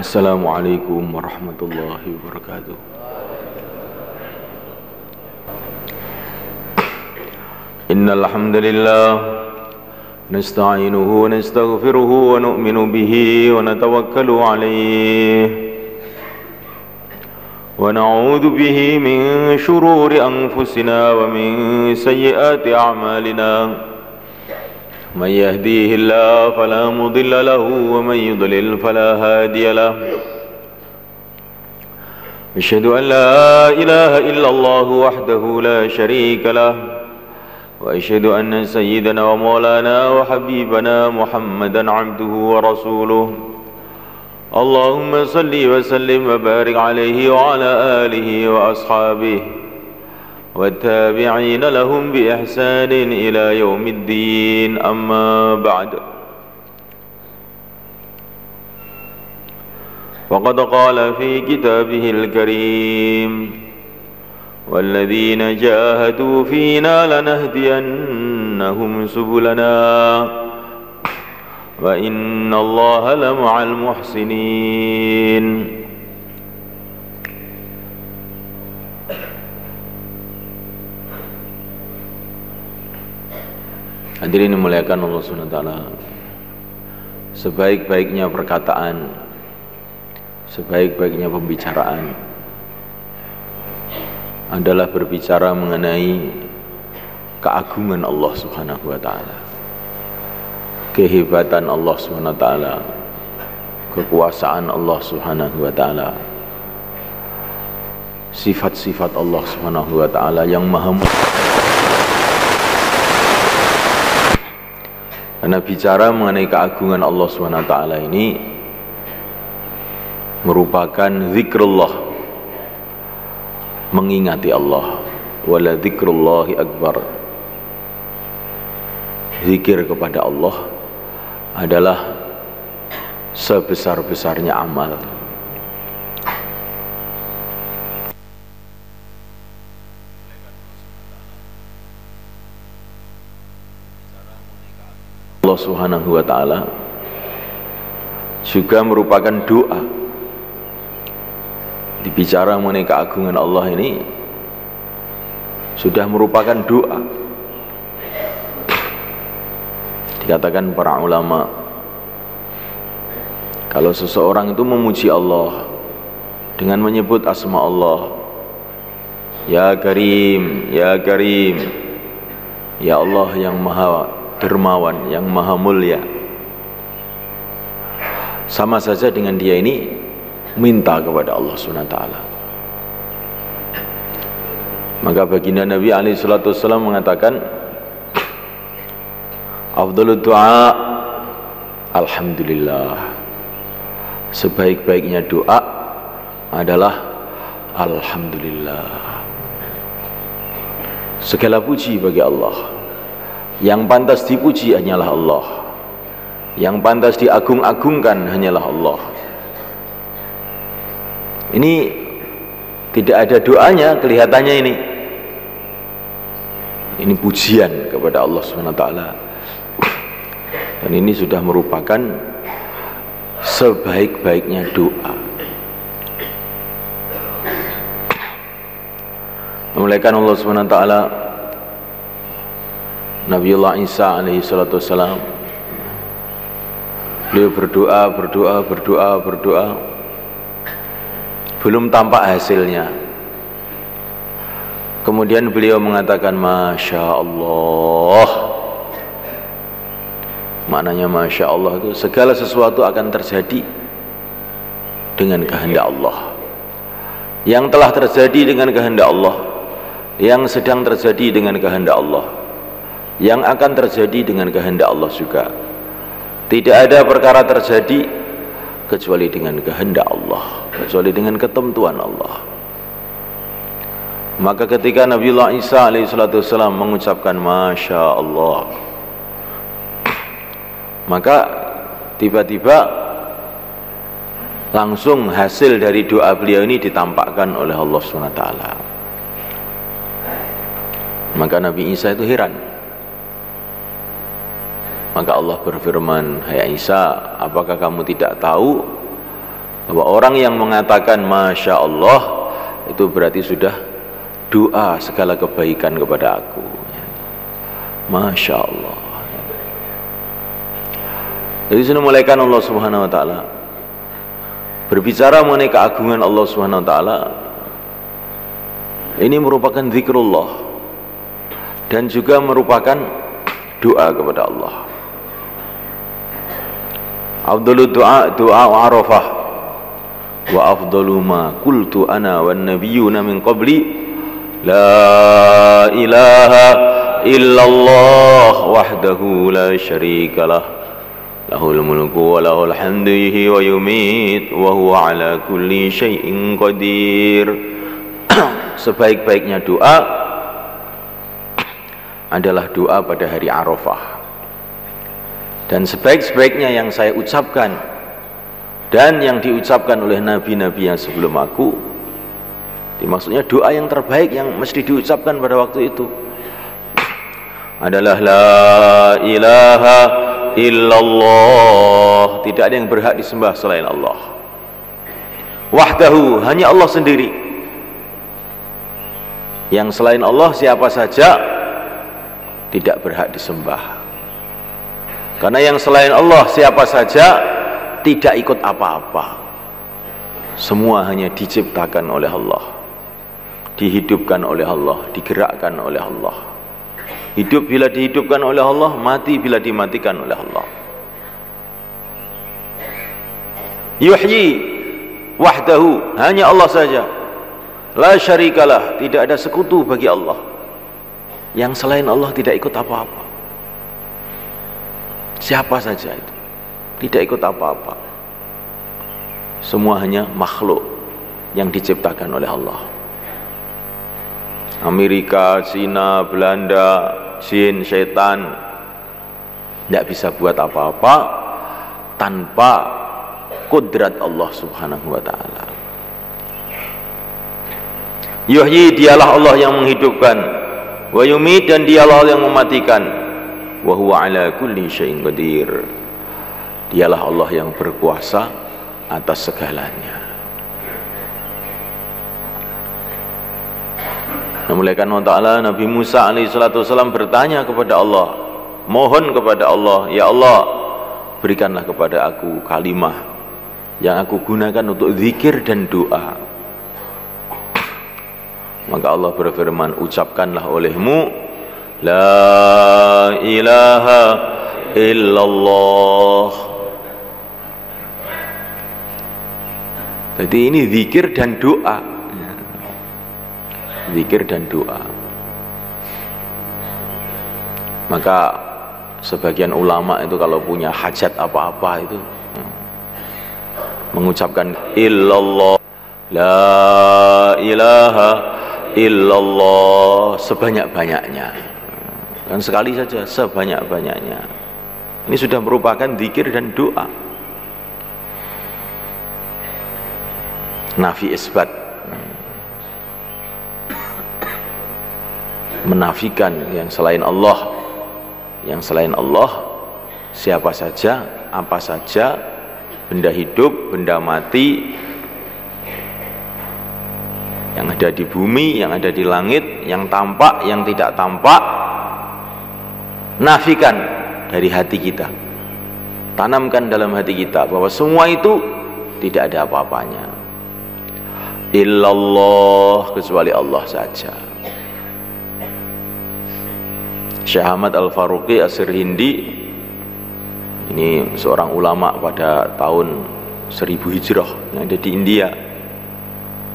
Assalamualaikum warahmatullahi wabarakatuh. Innal hamdalillah nasta'inuhu wa nastaghfiruhu wa nu'minu bihi wa natawakkalu alayhi wa na'udzu bihi min shururi anfusina wa min sayyiati a'malina. من يهديه الله فلا مضل له ومن يضلل فلا هادي له أشهد أن لا إله إلا الله وحده لا شريك له وأشهد أن سيدنا ومولانا وحبيبنا محمدا عبده ورسوله اللهم صل وسلم وبارك عليه وعلى آله وأصحابه والتابعين لهم بإحسان إلى يوم الدين أما بعد وقد قال في كتابه الكريم والذين جاهدوا فينا لنهدينهم سبلنا وإن الله لمع المحسنين. Hadirin dimuliakan Allah SWT, sebaik-baiknya perkataan, sebaik-baiknya pembicaraan adalah berbicara mengenai keagungan Allah Subhanahu wa ta'ala, kehebatan Allah Subhanahu wa ta'ala, kekuasaan Allah Subhanahu wa ta'ala, sifat-sifat Allah Subhanahu wa ta'ala yang maha. Karena bicara mengenai keagungan Allah SWT ini merupakan zikrullah, mengingati Allah. Wala zikrullahi akbar. Zikir kepada Allah adalah sebesar-besarnya amal. Allah Subhanahu wa ta'ala juga merupakan doa. Dibicara mengenai keagungan Allah ini sudah merupakan doa. Dikatakan para ulama, kalau seseorang itu memuji Allah dengan menyebut asma Allah, ya Karim, ya Karim, ya Allah yang maha dermawan, yang maha mulia, sama saja dengan dia ini minta kepada Allah SWT. Maka baginda Nabi SAW mengatakan, afdhalud du'a alhamdulillah, sebaik-baiknya doa adalah alhamdulillah. Segala puji bagi Allah. Yang pantas dipuji hanyalah Allah, yang pantas diagung-agungkan hanyalah Allah. Ini tidak ada doanya, kelihatannya ini pujian kepada Allah SWT. Dan ini sudah merupakan sebaik-baiknya doa. Memuliakan Allah SWT, Nabiullah Isa alaihi salatu wassalam, beliau berdoa, belum tampak hasilnya. Kemudian beliau mengatakan Masya Allah. Maknanya Masya Allah itu segala sesuatu akan terjadi dengan kehendak Allah. Yang telah terjadi dengan kehendak Allah, yang sedang terjadi dengan kehendak Allah, yang akan terjadi dengan kehendak Allah juga. Tidak ada perkara terjadi kecuali dengan kehendak Allah, kecuali dengan ketentuan Allah. Maka ketika Nabiullah Isa alaihissalam mengucapkan Masya Allah, maka tiba-tiba langsung hasil dari doa beliau ini ditampakkan oleh Allah SWT. Maka Nabi Isa itu heran. Maka Allah berfirman, hai Isa, apakah kamu tidak tahu Bahwa orang yang mengatakan Masya Allah itu berarti sudah doa segala kebaikan kepada aku. Masya Allah. Jadi sini mulaikan Allah Subhanahu Wa Taala berbicara mengenai keagungan Allah Subhanahu Wa Taala. Ini merupakan zikrullah dan juga merupakan doa kepada Allah. Afdalud du'a Arafah wa afdalu ma qultu ana wan nabiyyuna min qabli la ilaha illallah wahdahu la syarikalah lahul mulku wa lahul hamdu yuhyi wa yumiit wa huwa ala kulli syai'in qadir. Sebaik-baiknya doa adalah doa pada hari Arafah, dan sebaik-baiknya yang saya ucapkan dan yang diucapkan oleh nabi-nabi yang sebelum aku, maksudnya doa yang terbaik yang mesti diucapkan pada waktu itu adalah la ilaha illallah, tidak ada yang berhak disembah selain Allah, wahdahu, hanya Allah sendiri, yang selain Allah siapa saja tidak berhak disembah, karena yang selain Allah siapa saja tidak ikut apa-apa, semua hanya diciptakan oleh Allah, dihidupkan oleh Allah, digerakkan oleh Allah. Hidup bila dihidupkan oleh Allah, mati bila dimatikan oleh Allah. Yuhyi wahdahu, hanya Allah saja. La syarikalah, tidak ada sekutu bagi Allah. Yang selain Allah tidak ikut apa-apa. Siapa saja itu tidak ikut apa-apa. Semua hanya makhluk yang diciptakan oleh Allah. Amerika, Cina, Belanda, jin, setan tidak bisa buat apa-apa tanpa kudrat Allah Subhanahu Wa Taala. Yuhyi, dialah Allah yang menghidupkan, wa yumit, dan dialah Allah yang mematikan, wa huwa ala kulli syai'in qadir, dialah Allah yang berkuasa atas segalanya. Memulaikan Allah Ta'ala, Nabi Musa alaihissalam bertanya kepada Allah, mohon kepada Allah, ya Allah, berikanlah kepada aku kalimah yang aku gunakan untuk zikir dan doa. Maka Allah berfirman, ucapkanlah olehmu la ilaha illallah. Jadi ini zikir dan doa, zikir dan doa. Maka sebagian ulama itu kalau punya hajat apa-apa itu mengucapkan illallah, la ilaha illallah sebanyak-banyaknya, kan sekali saja, sebanyak-banyaknya. Ini sudah merupakan zikir dan doa. Nafi isbat, menafikan yang selain Allah. Yang selain Allah siapa saja, apa saja, benda hidup, benda mati, yang ada di bumi, yang ada di langit, yang tampak, yang tidak tampak, nafikan dari hati kita, tanamkan dalam hati kita bahwa semua itu tidak ada apa-apanya, illallah, kecuali Allah saja. Syekh Ahmad Al-Faruqi As-Sirhindi, ini seorang ulama pada tahun 1000 Hijrah yang ada di India,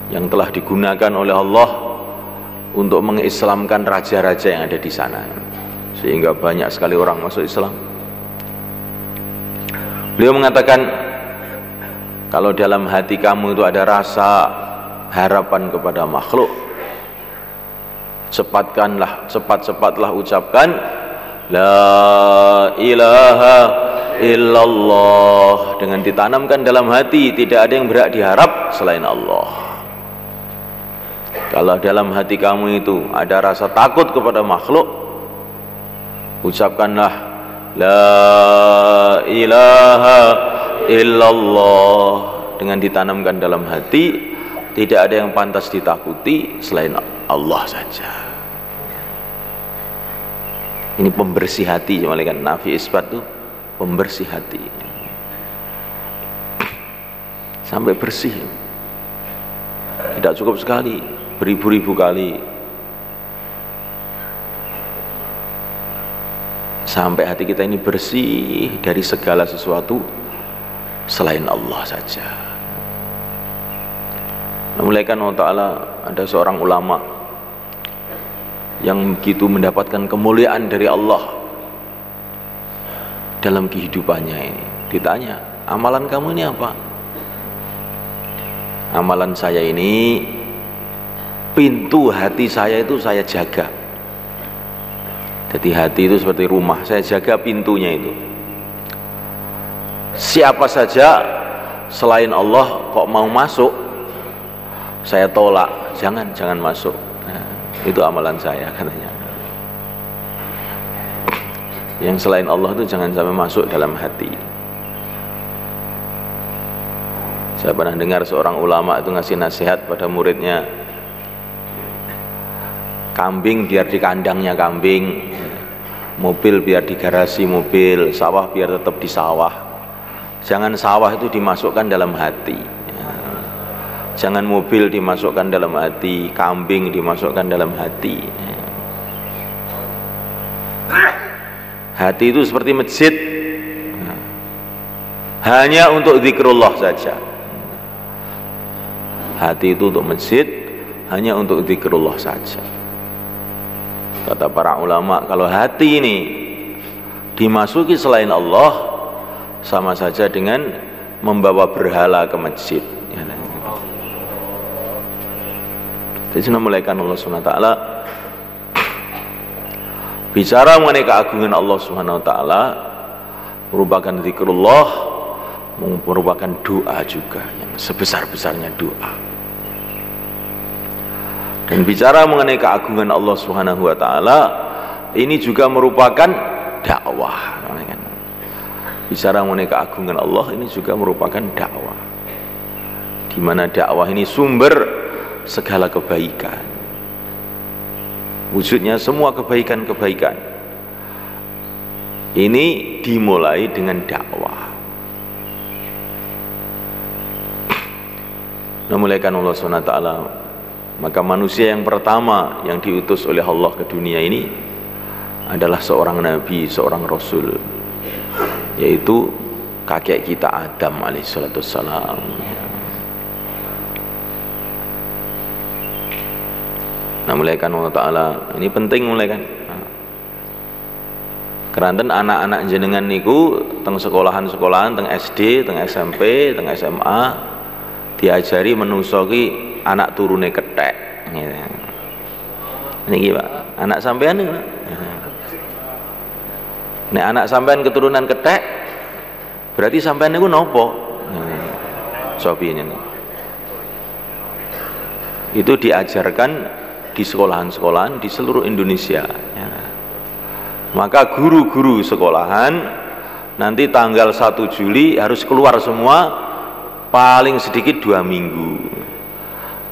yang telah digunakan oleh Allah untuk mengislamkan raja-raja yang ada di sana, sehingga banyak sekali orang masuk Islam. Beliau mengatakan, kalau dalam hati kamu itu ada rasa harapan kepada makhluk, cepat-cepatlah ucapkan la ilaha illallah, dengan ditanamkan dalam hati tidak ada yang berhak diharap selain Allah. Kalau dalam hati kamu itu ada rasa takut kepada makhluk, ucapkanlah la ilaha illallah, dengan ditanamkan dalam hati, tidak ada yang pantas ditakuti selain Allah saja. Ini pembersih hati, malaikat nafi isbat itu pembersih hati, sampai bersih. Tidak cukup sekali, beribu-ribu kali, sampai hati kita ini bersih dari segala sesuatu selain Allah saja. Malaikat Allah Ta'ala, ada seorang ulama yang begitu mendapatkan kemuliaan dari Allah dalam kehidupannya ini. Ditanya, amalan kamu ini apa? Amalan saya ini, pintu hati saya itu saya jaga. Jadi hati itu seperti rumah, saya jaga pintunya itu. Siapa saja selain Allah kok mau masuk, saya tolak, jangan masuk. Nah, itu amalan saya, katanya. Yang selain Allah itu jangan sampai masuk dalam hati. Saya pernah dengar seorang ulama itu ngasih nasihat pada muridnya, kambing biar di kandangnya kambing, mobil biar di garasi mobil, sawah biar tetap di sawah. Jangan sawah itu dimasukkan dalam hati, jangan mobil dimasukkan dalam hati, kambing dimasukkan dalam hati. Hati itu seperti masjid, hanya untuk zikrullah saja. Hati itu untuk masjid, hanya untuk zikrullah saja. Kata para ulama, kalau hati ini dimasuki selain Allah, sama saja dengan membawa berhala ke masjid. Jadi mulaikan Allah Subhanahu wa taala bicara mengenai keagungan Allah Subhanahu wa taala, merupakan zikrullah, merupakan doa juga yang sebesar-besarnya doa. Dan bicara mengenai keagungan Allah Subhanahu wa taala, ini juga merupakan dakwah. Bicara mengenai keagungan Allah, ini juga merupakan dakwah, di mana dakwah ini sumber segala kebaikan, wujudnya semua kebaikan-kebaikan ini dimulai dengan dakwah. Memulaikan Allah Subhanahu wa taala, maka manusia yang pertama yang diutus oleh Allah ke dunia ini adalah seorang nabi, seorang rasul, yaitu kakek kita Adam alaihissalam. Nah, mulaikan Allah Ta'ala, ini penting mulaikan. Keranten anak-anak jenengan niku teng sekolahan-sekolahan, teng SD, teng SMP, teng SMA diajari menungso ki anak turune kethek. Niki Pak, anak sampean niku. Nek anak sampean keturunan kethek, berarti sampean niku napa? Sopinya itu diajarkan di sekolahan-sekolahan di seluruh Indonesia ya. Maka guru-guru sekolahan nanti tanggal 1 Juli harus keluar semua, paling sedikit 2 minggu,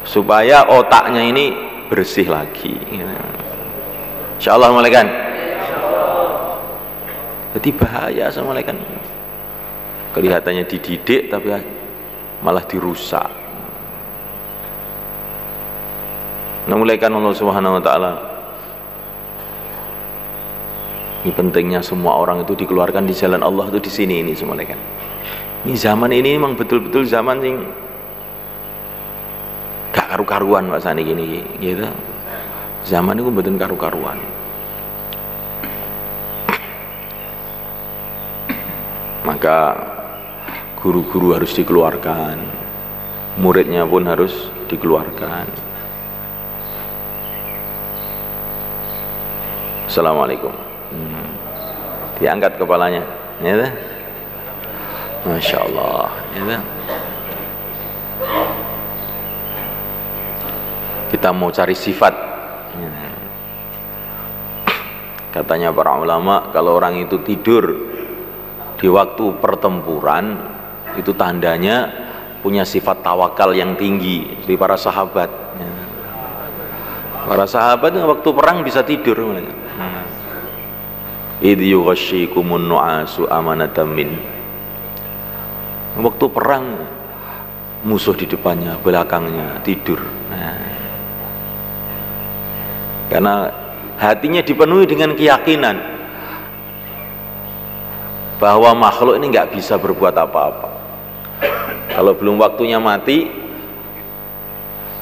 supaya otaknya ini bersih lagi ya. Insyaallah malaikat. Jadi bahaya sama malaikat, kelihatannya dididik tapi malah dirusak. Memulaikan Allah Subhanahu wa taala, ini pentingnya semua orang itu dikeluarkan di jalan Allah itu di sini ini semua kan. Ini zaman ini memang betul-betul zaman sing gak karu-karuan Pak Sani gini gitu. Zaman itu betul karu-karuan. Maka guru-guru harus dikeluarkan, muridnya pun harus dikeluarkan. Assalamualaikum. Diangkat kepalanya, ya, Masya Allah, ya. Kita mau cari sifat. Katanya para ulama, kalau orang itu tidur di waktu pertempuran, itu tandanya punya sifat tawakal yang tinggi seperti para sahabat. Para sahabat waktu perang bisa tidur. Idh yughashshikumun nu'asu amanatan min. Waktu perang musuh di depannya, belakangnya tidur. Karena hatinya dipenuhi dengan keyakinan bahwa makhluk ini nggak bisa berbuat apa-apa. Kalau belum waktunya mati,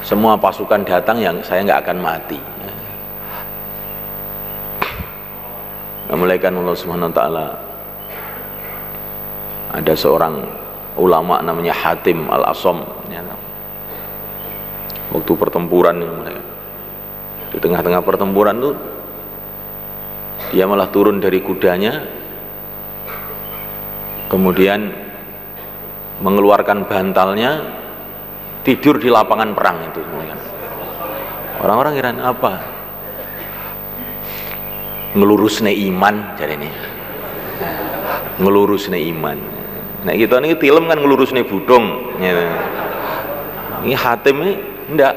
semua pasukan datang yang saya nggak akan mati. Mulaikan Allah Subhanahu wa taala, ada seorang ulama namanya Hatim Al-Asam, waktu pertempuran di tengah-tengah pertempuran tuh dia malah turun dari kudanya, kemudian mengeluarkan bantalnya, tidur di lapangan perang itu. Orang-orang kira apa? Ngelurusne iman, jadi ini ngelurusne iman. Nah kita ini film kan ngelurusne budong. Ini Hatim ini ndak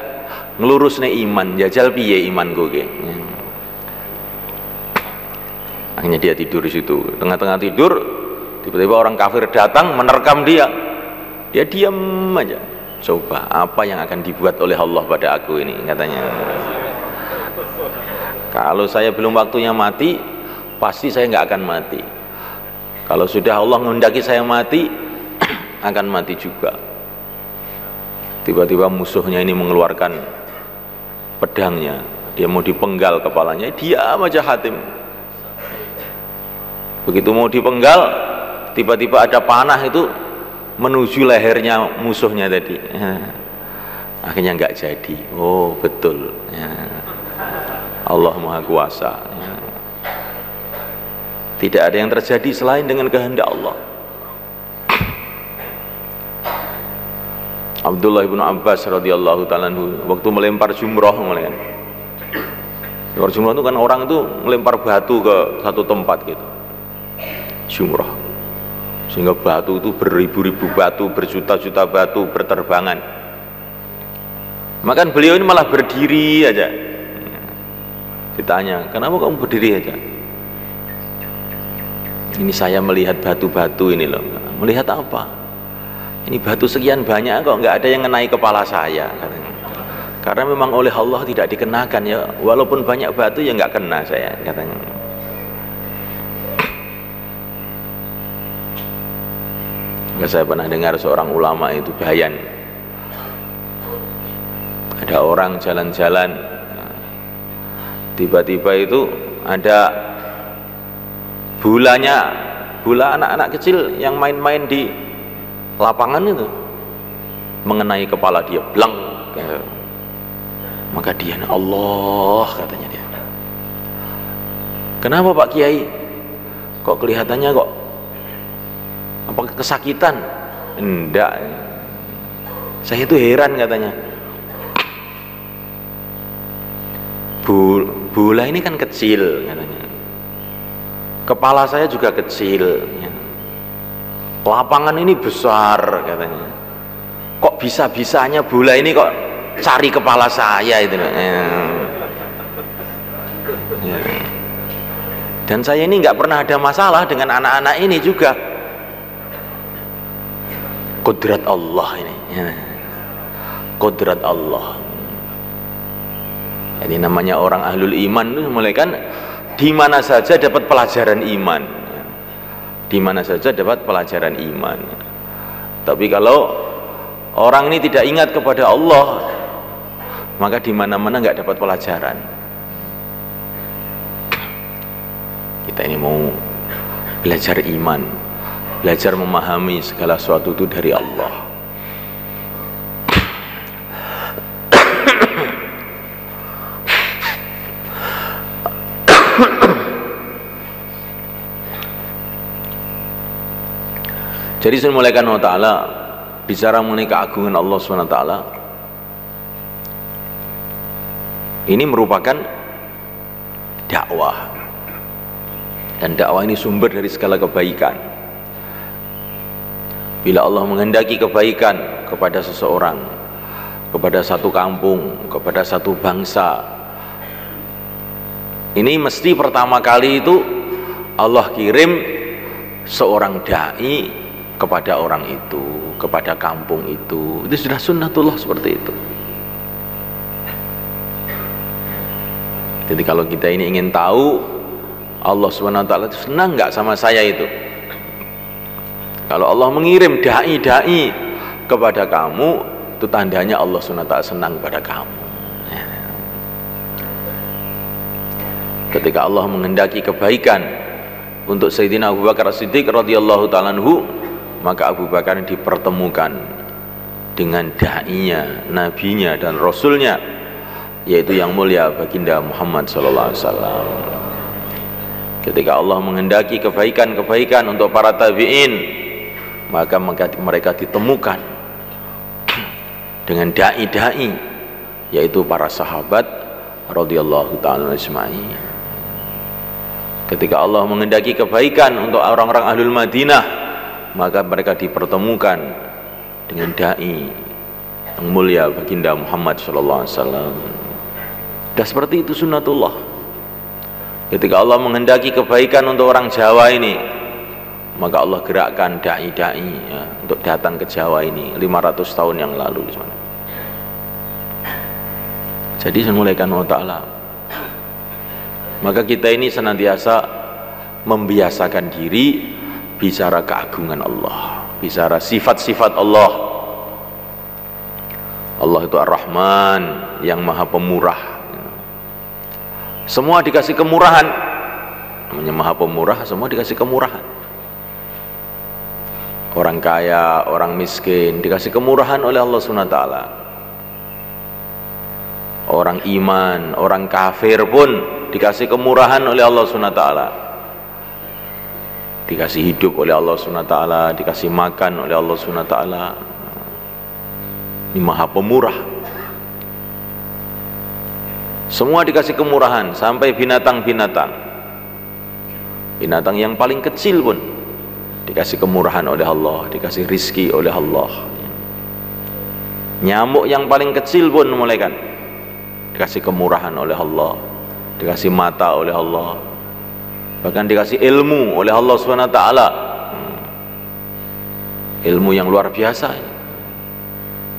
ngelurusne iman, jajal piye iman gue. Akhirnya dia tidur di situ. Tengah-tengah tidur, tiba-tiba orang kafir datang menerkam dia. Dia diam aja. Coba apa yang akan dibuat oleh Allah pada aku ini, katanya. Kalau saya belum waktunya mati, pasti saya nggak akan mati. Kalau sudah Allah menghendaki saya mati, akan mati juga. Tiba-tiba musuhnya ini mengeluarkan pedangnya, dia mau dipenggal kepalanya, diam aja Hatim. Begitu mau dipenggal, tiba-tiba ada panah itu menuju lehernya musuhnya tadi. Akhirnya nggak jadi. Oh betul, Allah Maha Kuasa. Tidak ada yang terjadi selain dengan kehendak Allah. Abdullah bin Abbas radhiyallahu ta'ala waktu melempar jumroh, melempar jumroh itu kan orang itu melempar batu ke satu tempat gitu, jumroh, sehingga batu itu beribu-ribu batu, berjuta-juta batu berterbangan. Maka beliau ini malah berdiri aja. Ditanya, kenapa kamu berdiri aja? Ini saya melihat batu-batu ini loh. Melihat apa? Ini batu sekian banyak kok nggak ada yang ngenai kepala saya, katanya. Karena memang oleh Allah tidak dikenakan ya, walaupun banyak batu ya nggak kena saya, katanya. Saya pernah dengar seorang ulama itu bayan, ada orang jalan-jalan, tiba-tiba itu ada bola anak-anak kecil yang main-main di lapangan itu mengenai kepala dia, blang. Maka dia, Allah, katanya dia. Kenapa Pak Kiai? Kok kelihatannya kok apa kesakitan? Enggak, saya itu heran, katanya. Bola ini kan kecil, katanya. Kepala saya juga kecil, lapangan ini besar, katanya. Kok bisa-bisanya bola ini kok cari kepala saya itu, Dan saya ini nggak pernah ada masalah dengan anak-anak ini juga. Kodrat Allah ini, kodrat Allah. Jadi namanya orang ahlul iman itu mulai kan di mana saja dapat pelajaran iman, di mana saja dapat pelajaran iman. Tapi kalau orang ini tidak ingat kepada Allah, maka di mana-mana nggak dapat pelajaran. Kita ini mau belajar iman, belajar memahami segala sesuatu itu dari Allah. Jadi semulaikan Allah Ta'ala bicara mengenai keagungan Allah SWT, ini merupakan dakwah, dan dakwah ini sumber dari segala kebaikan. Bila Allah menghendaki kebaikan kepada seseorang, kepada satu kampung, kepada satu bangsa, ini mesti pertama kali itu Allah kirim seorang dai kepada orang itu, kepada kampung itu. Itu sudah sunnatullah seperti itu. Jadi kalau kita ini ingin tahu Allah SWT itu senang nggak sama saya itu, kalau Allah mengirim dai-dai kepada kamu, itu tandanya Allah SWT senang pada kamu. Ketika Allah menghendaki kebaikan untuk Sayyidina Abu Bakar As-Siddiq radhiyallahu ta'ala anhu, maka Abu Bakar dipertemukan dengan dai-nya, nabinya dan rasulnya, yaitu yang mulia baginda Muhammad sallallahu alaihi wasallam. Ketika Allah menghendaki kebaikan-kebaikan untuk para tabi'in, maka mereka ditemukan dengan dai-dai, yaitu para sahabat radhiyallahu ta'ala ajma'in. Ketika Allah menghendaki kebaikan untuk orang-orang Ahlul Madinah, maka mereka dipertemukan dengan dai yang mulia baginda Muhammad sallallahu alaihi wasallam. Dan seperti itu sunnatullah. Ketika Allah menghendaki kebaikan untuk orang Jawa ini, maka Allah gerakkan dai-dai ya, untuk datang ke Jawa ini 500 tahun yang lalu. Jadi semulaikan Allah Ta'ala. Maka kita ini senantiasa membiasakan diri bicara keagungan Allah, bicara sifat-sifat Allah. Allah itu Ar-Rahman, yang maha pemurah. Semua dikasih kemurahan. Namanya maha pemurah, semua dikasih kemurahan. Orang kaya, orang miskin dikasih kemurahan oleh Allah SWT. Orang iman, orang kafir pun dikasih kemurahan oleh Allah SWT. Dikasih hidup oleh Allah SWT, dikasih makan oleh Allah SWT. Ini maha pemurah. Semua dikasih kemurahan, sampai binatang-binatang. Binatang yang paling kecil pun dikasih kemurahan oleh Allah, dikasih rizki oleh Allah. Nyamuk yang paling kecil pun mulaikan dikasih kemurahan oleh Allah, dikasih mata oleh Allah, bahkan dikasih ilmu oleh Allah SWT. Ilmu yang luar biasa,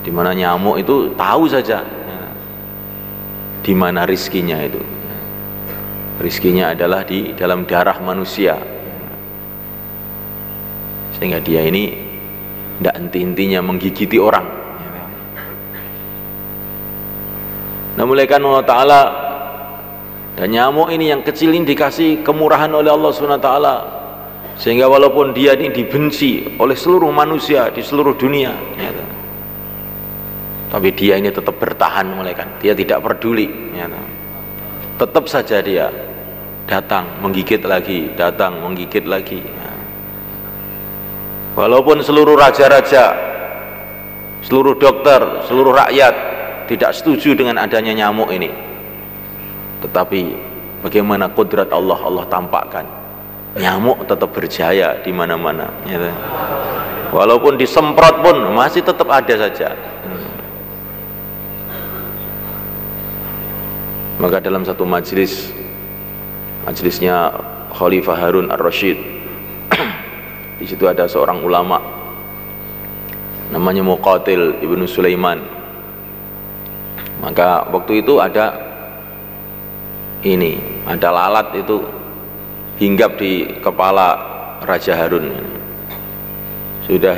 dimana nyamuk itu tahu saja di mana rizkinya itu. Rizkinya adalah di dalam darah manusia, sehingga dia ini tidak henti-hentinya menggigiti orang. Nah, mulaikan Allah Ta'ala, dan nyamuk ini yang kecil ini dikasih kemurahan oleh Allah SWT, sehingga walaupun dia ini dibenci oleh seluruh manusia di seluruh dunia, tapi dia ini tetap bertahan, mulaikan. Dia tidak peduli, tetap saja dia datang menggigit lagi, datang menggigit lagi. Walaupun seluruh raja-raja, seluruh dokter, seluruh rakyat tidak setuju dengan adanya nyamuk ini, tetapi bagaimana kudrat Allah, Allah tampakkan nyamuk tetap berjaya di mana-mana. Walaupun disemprot pun masih tetap ada saja. Maka dalam satu majelisnya Khalifah Harun Ar-Rasyid, di situ ada seorang ulama namanya Muqatil Ibnu Sulaiman. Maka waktu itu ada lalat itu hinggap di kepala Raja Harun. Sudah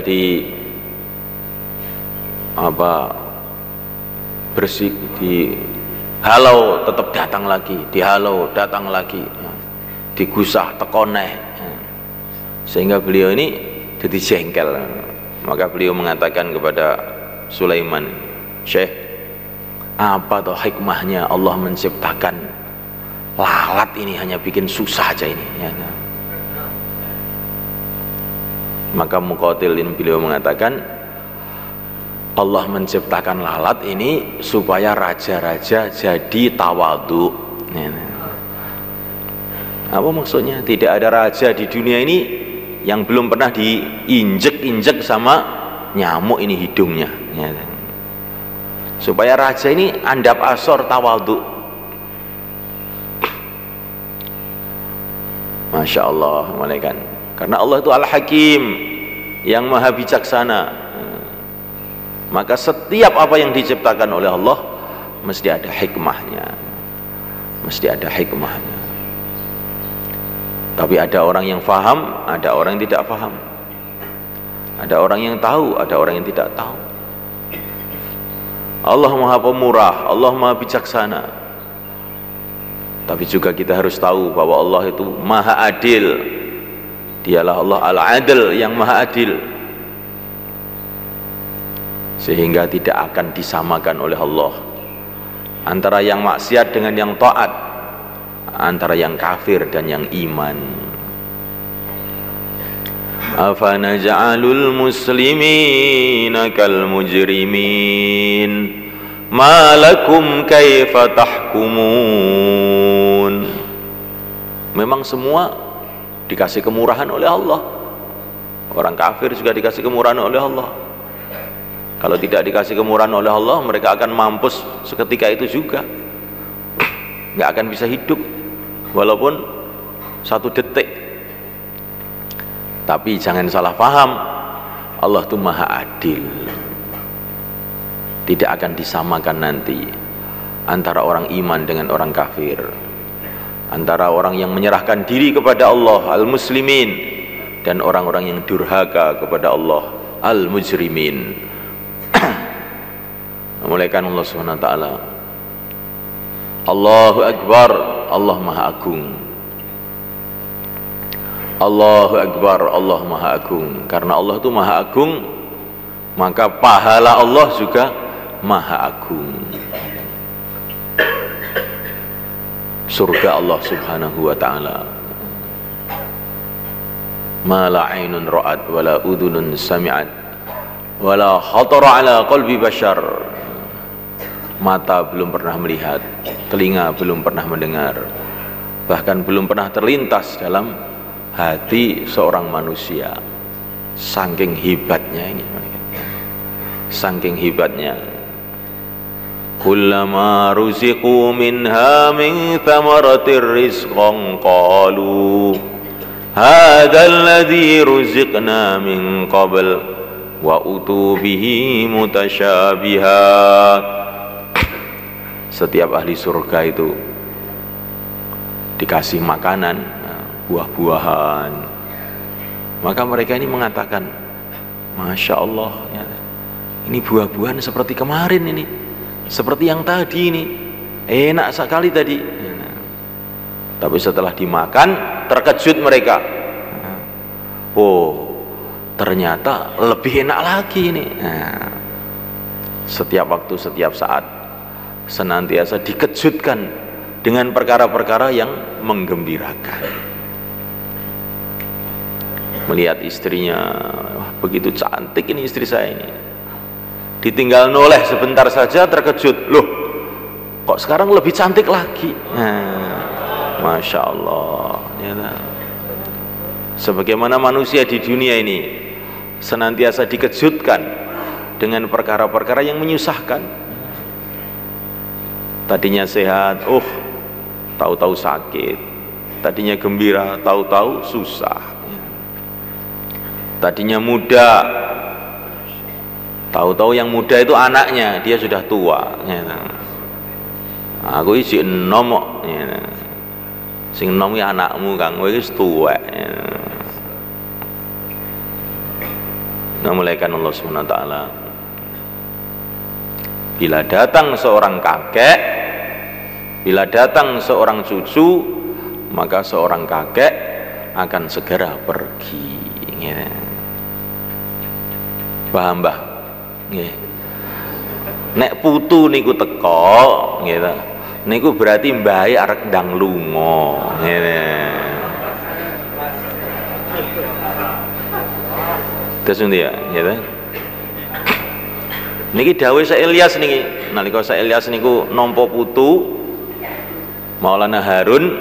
bersih, dihalau, tetap datang lagi, dihalau, datang lagi, digusah, tekoneh, sehingga beliau ini jadi jengkel. Maka beliau mengatakan kepada Sulaiman, Syekh, apa toh hikmahnya Allah menciptakan lalat ini, hanya bikin susah aja ini, Maka Muqatil ini beliau mengatakan, Allah menciptakan lalat ini supaya raja-raja jadi tawadhu. Apa maksudnya? Tidak ada raja di dunia ini yang belum pernah diinjek-injek sama nyamuk ini hidungnya, ya. Supaya raja ini andap asor tawadhu. Masya Allah, malaikat. Karena Allah itu Al-Hakim, yang maha bijaksana. Maka setiap apa yang diciptakan oleh Allah mesti ada hikmahnya, mesti ada hikmahnya. Tapi ada orang yang faham, ada orang yang tidak faham. Ada orang yang tahu, ada orang yang tidak tahu. Allah maha pemurah, Allah maha bijaksana. Tapi juga kita harus tahu bahwa Allah itu maha adil. Dialah Allah Al-Adil, yang maha adil. Sehingga tidak akan disamakan oleh Allah antara yang maksiat dengan yang taat, antara yang kafir dan yang iman. Afanaj'alul muslimina kal mujrimin ma lakum kaifa tahkumun. Memang semua dikasih kemurahan oleh Allah. Orang kafir juga dikasih kemurahan oleh Allah. Kalau tidak dikasih kemurahan oleh Allah, mereka akan mampus seketika itu juga, nggak akan bisa hidup walaupun 1 detik. Tapi jangan salah paham, Allah itu maha adil. Tidak akan disamakan nanti antara orang iman dengan orang kafir, antara orang yang menyerahkan diri kepada Allah al-muslimin dan orang-orang yang durhaka kepada Allah al-mujrimin. Memulaikan Allah Subhanahu wa taala. Allahu Akbar, Allah Maha Agung. Allahu Akbar, Allah Maha Agung. Karena Allah itu Maha Agung, maka pahala Allah juga Maha Agung. Surga Allah Subhanahu wa taala. Ma la 'ainun ra'at wa la udhunun sami'at wa la khatara 'ala qalbi bashar. Mata belum pernah melihat, telinga belum pernah mendengar, bahkan belum pernah terlintas dalam hati seorang manusia. Saking hebatnya ini, saking hebatnya. Kullama ruziqu minha min thamaratir rizqan qalu hadzal ladzi ruziqna min qabl wa utu bihi mutasyabihat. Setiap ahli surga itu dikasih makanan, buah-buahan, maka mereka ini mengatakan, Masya Allah, ya, ini buah-buahan seperti kemarin ini, seperti yang tadi ini, enak sekali tadi. Tapi setelah dimakan, terkejut mereka. Oh, ternyata lebih enak lagi ini. Nah, setiap waktu, setiap saat senantiasa dikejutkan dengan perkara-perkara yang menggembirakan. Melihat istrinya, wah, begitu cantik ini istri saya ini, ditinggal noleh sebentar saja terkejut, loh kok sekarang lebih cantik lagi. Masya Allah, ya. Sebagaimana manusia di dunia ini senantiasa dikejutkan dengan perkara-perkara yang menyusahkan. Tadinya sehat, tahu-tahu sakit. Tadinya gembira, tahu-tahu susah. Tadinya muda, tahu-tahu yang muda itu anaknya, dia sudah tua. Aku isi enom kok. Sing enom iki anakmu Kang, kowe wis tuwek. Namulaikan Allah Subhanahu wa taala. Bila datang seorang kakek, bila datang seorang cucu, maka seorang kakek akan segera pergi. Paham Mbah? Nek putu niku teko, niku berarti mbahe arek ndang lunga. Terus ndi ya, niki dawuh Syekh Ilyas niki, nalika Syekh Ilyas niku nampa putu Maulana Harun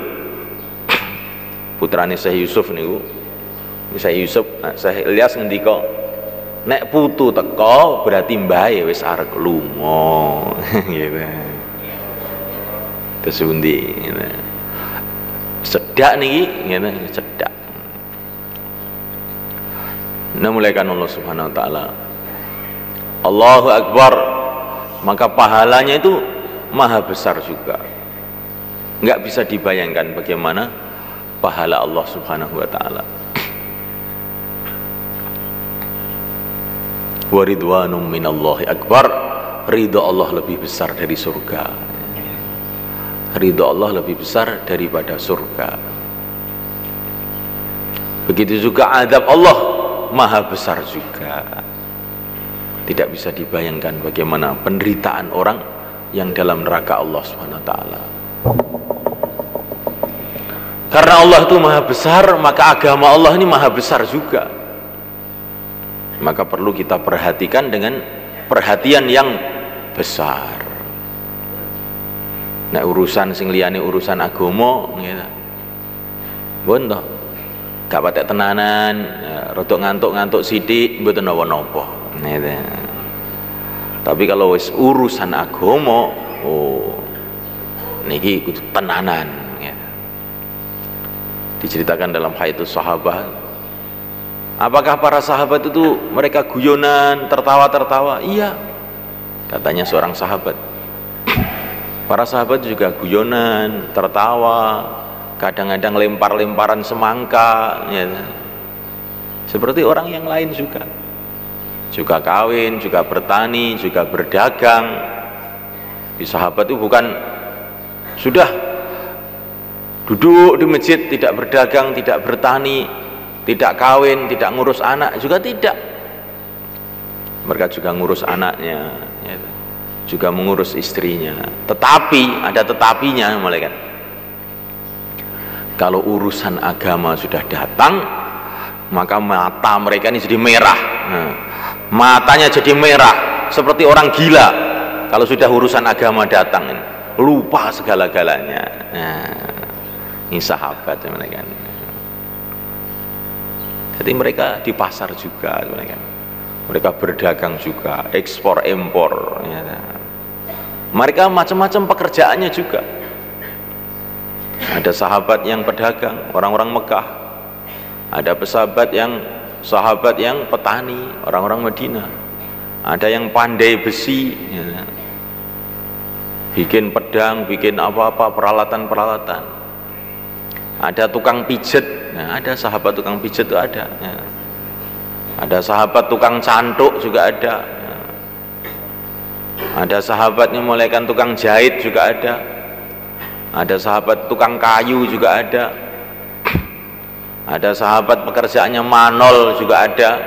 putrane Syekh Yusuf niku Saya Yusuf, saya Ilyas ngendika nek putu teko berarti mbae wis arep lunga gitu. Terus pundi gitu. Sedak niki gitu, sedak. Nah mulaikan Allah Subhanahu wa taala. Allahu Akbar, maka pahalanya itu maha besar juga. Enggak bisa dibayangkan bagaimana pahala Allah Subhanahu wa taala. Wa ridwanum minallahi akbar, ridha Allah lebih besar dari surga. Ridha Allah lebih besar daripada surga. Begitu juga azab Allah maha besar juga. Tidak bisa dibayangkan bagaimana penderitaan orang yang dalam neraka Allah Subhanahu wa taala. Karena Allah itu maha besar, maka agama Allah ini maha besar juga. Maka perlu kita perhatikan dengan perhatian yang besar. Nah urusan sing liyane urusan agama gitu. Mboten to. Gak patek tenanan, rodok ngantuk-ngantuk sithik mboten napa-napa. Gitu. Tapi kalau wis urusan agama, oh niki kudu tenanan gitu. Diceritakan dalam Hayatus Sahabah. Apakah para sahabat itu mereka guyonan, tertawa-tertawa? Iya, katanya seorang sahabat. Para sahabat juga guyonan, tertawa, kadang-kadang lempar-lemparan semangka ya. Seperti orang yang lain juga kawin, juga bertani, juga berdagang. Di sahabat itu bukan sudah duduk di masjid, tidak berdagang, tidak bertani, tidak kawin, tidak ngurus anak, juga tidak. Mereka juga ngurus anaknya ya, juga mengurus istrinya. Tetapi ada tetapinya, malaikat. Kalau urusan agama sudah datang, maka mata mereka ini jadi merah. Nah, matanya jadi merah seperti orang gila kalau sudah urusan agama datang, lupa segala-galanya. Nah, ini sahabat ya, malaikat. Jadi mereka di pasar juga, mereka berdagang juga, ekspor impor. Ya. Mereka macam-macam pekerjaannya juga. Ada sahabat yang pedagang, orang-orang Mekah. Ada sahabat yang petani, orang-orang Madinah. Ada yang pandai besi, ya. Bikin pedang, bikin apa-apa peralatan-peralatan. Ada tukang pijet, nah, ada sahabat tukang pijet itu ada ya. Ada sahabat tukang cantuk juga ada ya. Ada sahabatnya mulaikan tukang jahit juga ada sahabat tukang kayu juga ada sahabat pekerjaannya manol juga ada,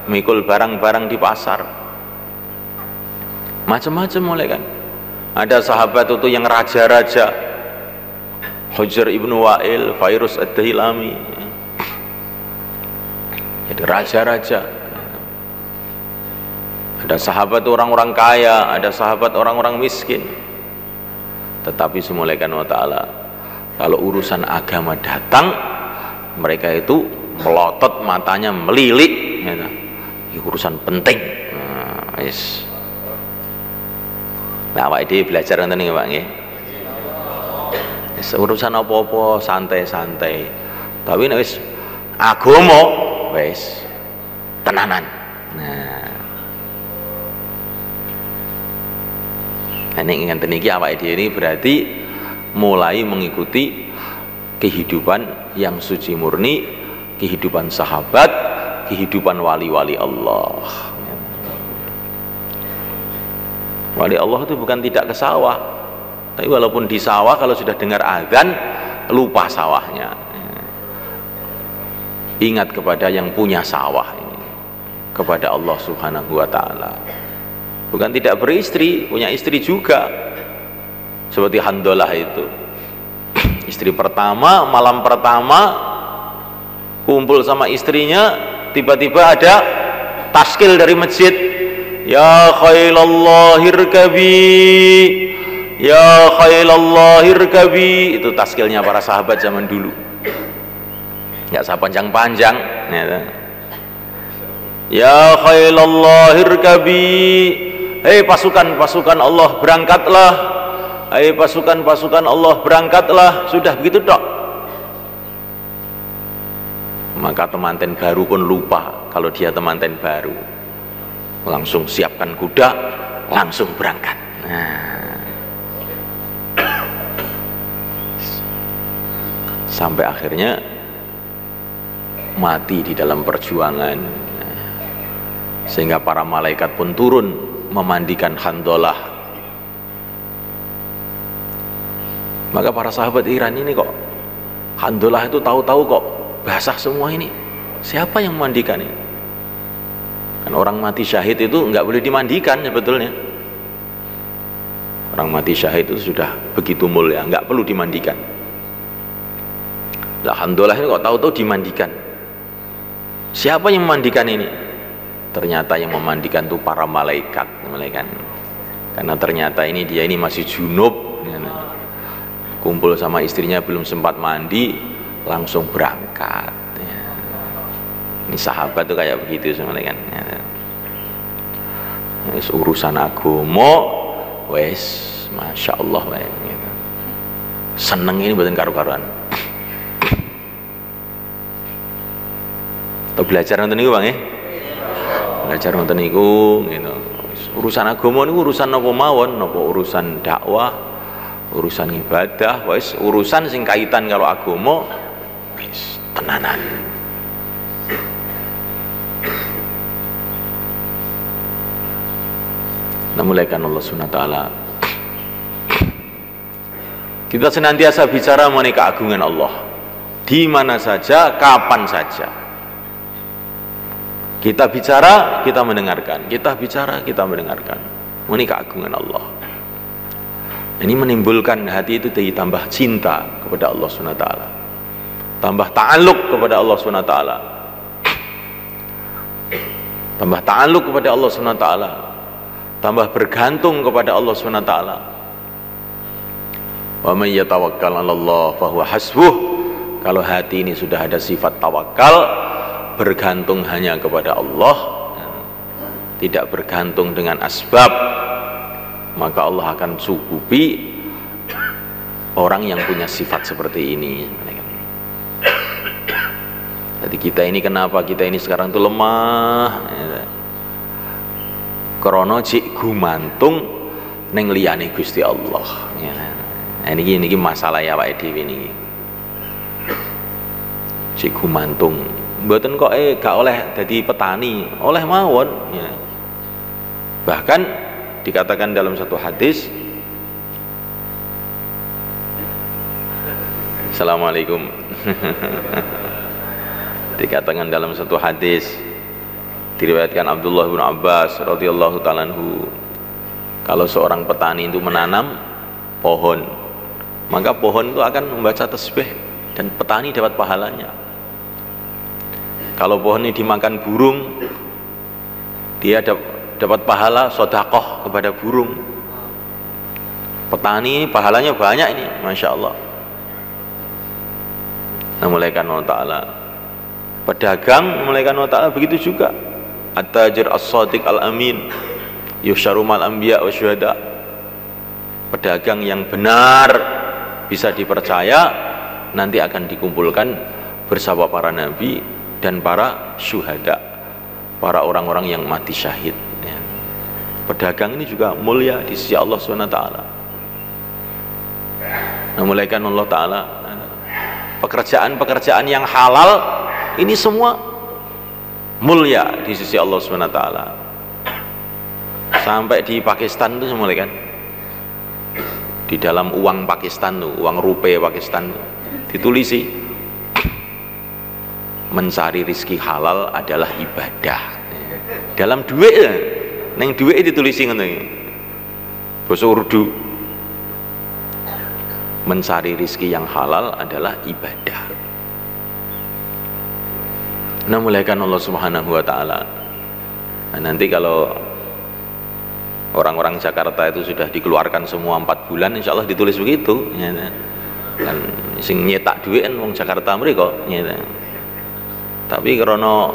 mikul barang-barang di pasar, macam-macam mulaikan. Ada sahabat itu yang raja-raja, Hujr ibnu Wa'il, Fairuz ad-Dailami, jadi raja-raja. Ada sahabat orang-orang kaya, ada sahabat orang-orang miskin. Tetapi semulaikan wa ta'ala, kalau urusan agama datang, mereka itu melotot matanya, melilik gitu. Ini urusan penting. Nah, yes. Nah, Pak Edi belajar nanti nih Pak nggih. Urusan apa-apa santai-santai, tapi nek wis agama wis tenanan. Nah ini ngenten iki awake dhewe ini berarti mulai mengikuti kehidupan yang suci murni, kehidupan sahabat, kehidupan wali-wali Allah. Wali Allah itu bukan tidak ke sawah, tapi walaupun di sawah kalau sudah dengar azan lupa sawahnya. Ingat kepada yang punya sawah ini, kepada Allah Subhanahu wa ta'ala. Bukan tidak beristri, punya istri juga. Seperti Handalah itu, istri pertama, malam pertama kumpul sama istrinya, tiba-tiba ada taskil dari masjid, ya khailallah irkabi, ya khailallah irkabi. Itu taskilnya para sahabat zaman dulu, nggak usah panjang-panjang, Ya khailallah irkabi, hei pasukan-pasukan Allah berangkatlah, hei pasukan-pasukan Allah berangkatlah. Sudah begitu tok. Maka temanten baru pun lupa kalau dia temanten baru, langsung siapkan kuda, langsung berangkat. Sampai akhirnya mati di dalam perjuangan, sehingga para malaikat pun turun memandikan Handolah. Maka para sahabat Iran ini kok Handolah itu tahu-tahu kok basah semua ini, siapa yang memandikan ini? Kan orang mati syahid itu nggak boleh dimandikan sebetulnya. Orang mati syahid itu sudah begitu mulia, nggak perlu dimandikan. Lah Handolah ini kok tahu-tahu dimandikan. Siapa yang memandikan ini? Ternyata yang memandikan itu para malaikat. Karena ternyata dia ini masih junub, kumpul sama istrinya belum sempat mandi, langsung berangkat. Ini sahabat tuh kayak begitu sebenarnya kan. Urusan agama, wes, masya Allah, seneng ini buatan karu-karuan. Atau belajar nonton niku Bang belajar nonton niku gitu. Urusan agama niku urusan napa mawon, napa urusan dakwah, urusan ibadah, wis urusan sing kaitan karo agama wis tenanan. Namulakan Allah Subhanahu wa taala. Kita senantiasa bicara mengenai keagungan Allah. Di mana saja, kapan saja. Kita bicara, kita mendengarkan. Kita bicara, kita mendengarkan. Mengenai keagungan Allah. Ini menimbulkan hati itu ditambah cinta kepada Allah Subhanahu wa taala. Tambah ta'alluq kepada Allah Subhanahu wa taala. Tambah ta'alluq kepada Allah Subhanahu wa taala. Tambah bergantung kepada Allah Subhanahu wa taala. Wa may yatawakkal 'ala Allah fa huwa hasbuh. Kalau hati ini sudah ada sifat tawakal, bergantung hanya kepada Allah, tidak bergantung dengan asbab, maka Allah akan cukupi orang yang punya sifat seperti ini. Jadi kita ini kenapa kita ini sekarang tuh lemah? Krana jik gumantung ning liyane Gusti Allah. Nah, ini masalah ya Pak Edi ini. Jik gumantung mboten kok gak oleh jadi petani, oleh mawon ya. Bahkan dikatakan dalam satu hadis, Assalamualaikum. Dikatakan dalam satu hadis diriwayatkan Abdullah bin Abbas radhiyallahu ta'ala anhu, kalau seorang petani itu menanam pohon, maka pohon itu akan membaca tasbih dan petani dapat pahalanya. Kalau pohon ini dimakan burung, dia dapat pahala sedekah kepada burung. Petani pahalanya banyak ini, masya Allah. Namulakan Allah Ta'ala. Pedagang namulakan Allah Ta'ala begitu juga. At-tajir as-sadiq al-amin yusharu mal anbiya wa syuhada. Pedagang yang benar, bisa dipercaya, nanti akan dikumpulkan bersama para nabi dan para syuhada, para orang-orang yang mati syahid ya. Pedagang ini juga mulia di sisi Allah SWT. Namulakan Allah Ta'ala. Pekerjaan-pekerjaan yang halal ini semua mulia di sisi Allah SWT. Sampai di Pakistan itu semua kan, di dalam uang Pakistan tuh, uang rupiah Pakistan tuh, ditulisi mencari rizki halal adalah ibadah. Dalam duit, neng duit ditulisi ngono iki. Basa Urdu. Mencari rizki yang halal adalah ibadah. Namulakan Allah Subhanahu wa taala. Nah, nanti kalau orang-orang Jakarta itu sudah dikeluarkan semua 4 bulan, insya Allah ditulis begitu ya. Kan sing nyetak duit kan wong Jakarta mriko ya. Tapi karena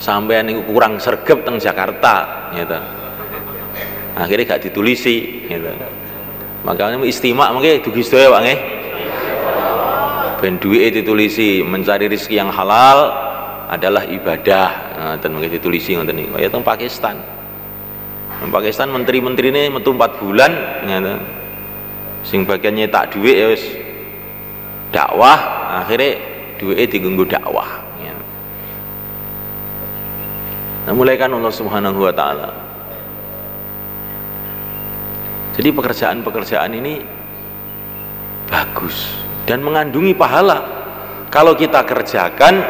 sampean niku kurang sregep teng Jakarta gitu. Akhirnya gak ditulisi gitu. Makanya istimak mengke dugi sedaya Pak nggih. Ben duwike ditulisi, mencari rezeki yang halal adalah ibadah. Ngoten mengke ditulisi ngoten niku. Kaya teng Pakistan. Teng Pakistan menteri-menterine metu 4 bulan ngoten. Sing bagian nyetak dhuwit ya wis dakwah, akhirnya dhuwite digenggo dakwah. Nah, mulai kan Allah Subhanahu wa taala. Jadi pekerjaan-pekerjaan ini bagus dan mengandungi pahala kalau kita kerjakan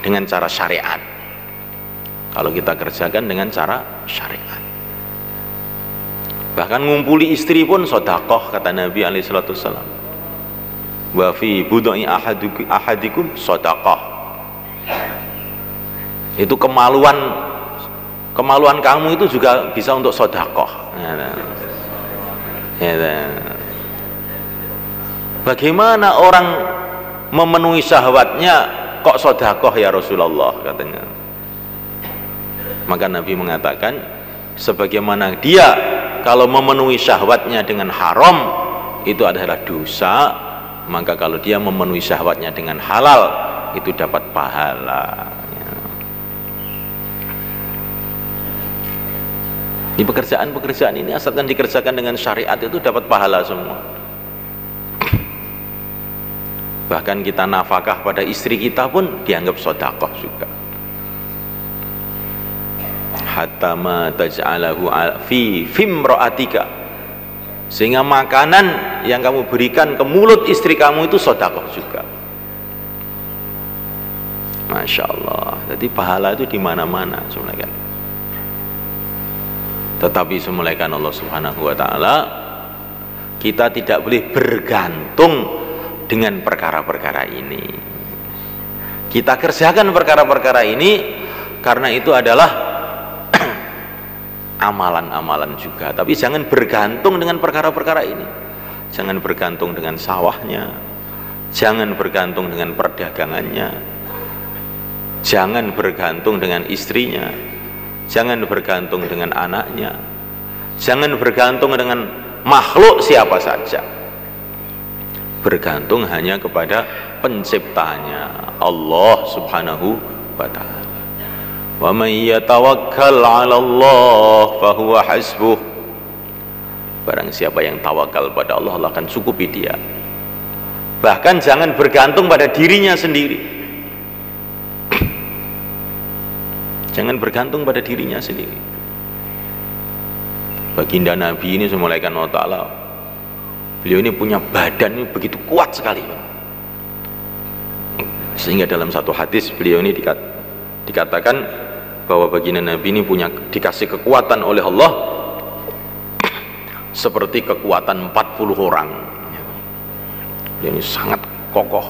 dengan cara syariat. Kalau kita kerjakan dengan cara syariat. Bahkan ngumpuli istri pun sedekah kata Nabi alaihi salatu wasallam. Wa fi budai ahadikum sedekah. Itu kemaluan kamu itu juga bisa untuk sedekah. Bagaimana orang memenuhi syahwatnya kok sedekah ya Rasulullah katanya. Maka Nabi mengatakan sebagaimana dia kalau memenuhi syahwatnya dengan haram itu adalah dosa, maka kalau dia memenuhi syahwatnya dengan halal itu dapat pahala. Di pekerjaan-pekerjaan ini asalkan dikerjakan dengan syariat itu dapat pahala semua. Bahkan kita nafkah pada istri kita pun dianggap sedekah juga. Hatta ma taj'alahu fi fimra'atika, sehingga makanan yang kamu berikan ke mulut istri kamu itu sedekah juga. Masya Allah. Jadi pahala itu di mana-mana sebenarnya. Tetapi semulaikan Allah Subhanahu wa taala, kita tidak boleh bergantung dengan perkara-perkara ini. Kita kerjakan perkara-perkara ini karena itu adalah amalan-amalan juga, tapi jangan bergantung dengan perkara-perkara ini. Jangan bergantung dengan sawahnya, jangan bergantung dengan perdagangannya, jangan bergantung dengan istrinya, jangan bergantung dengan anaknya, jangan bergantung dengan makhluk siapa saja. Bergantung hanya kepada penciptanya, Allah Subhanahu wa ta'ala. Wa man yatawakkal 'ala Allah fa huwa hasbuh. Barang siapa yang tawakal pada Allah, Allah akan cukupi dia. Bahkan jangan bergantung pada dirinya sendiri. Jangan bergantung pada dirinya sendiri. Baginda Nabi ini semulaikan Allah Ta'ala, beliau ini punya badan ini begitu kuat sekali, sehingga dalam satu hadis beliau ini dikatakan bahwa baginda Nabi ini dikasih kekuatan oleh Allah seperti kekuatan 40 orang. Beliau ini sangat kokoh.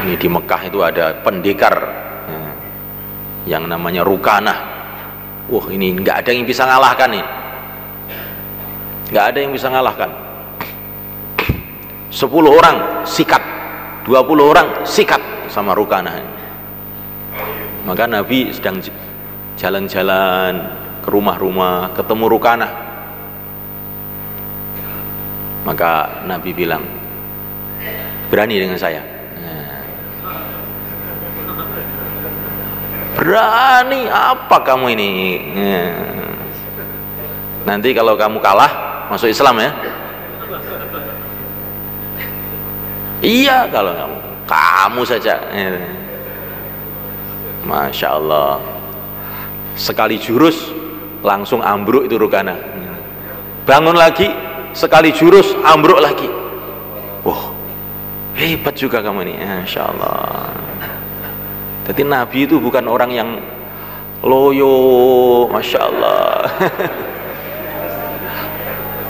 Ini di Mekah itu ada pendekar yang namanya Rukanah. Wah, ini nggak ada yang bisa ngalahkan ini. Nggak ada yang bisa ngalahkan. 10 orang sikat, 20 orang sikat sama Rukanah ini. Maka Nabi sedang jalan-jalan ke rumah-rumah, ketemu Rukanah. Maka Nabi bilang, berani dengan saya? Berani apa kamu ini? Nanti kalau kamu kalah masuk Islam ya? Iya, kalau kamu saja. Masya Allah, sekali jurus langsung ambruk itu Rukanah. Bangun lagi, sekali jurus ambruk lagi. Wah, hebat juga kamu ini. Masya Allah. Jadi Nabi itu bukan orang yang loyo, Masya Allah.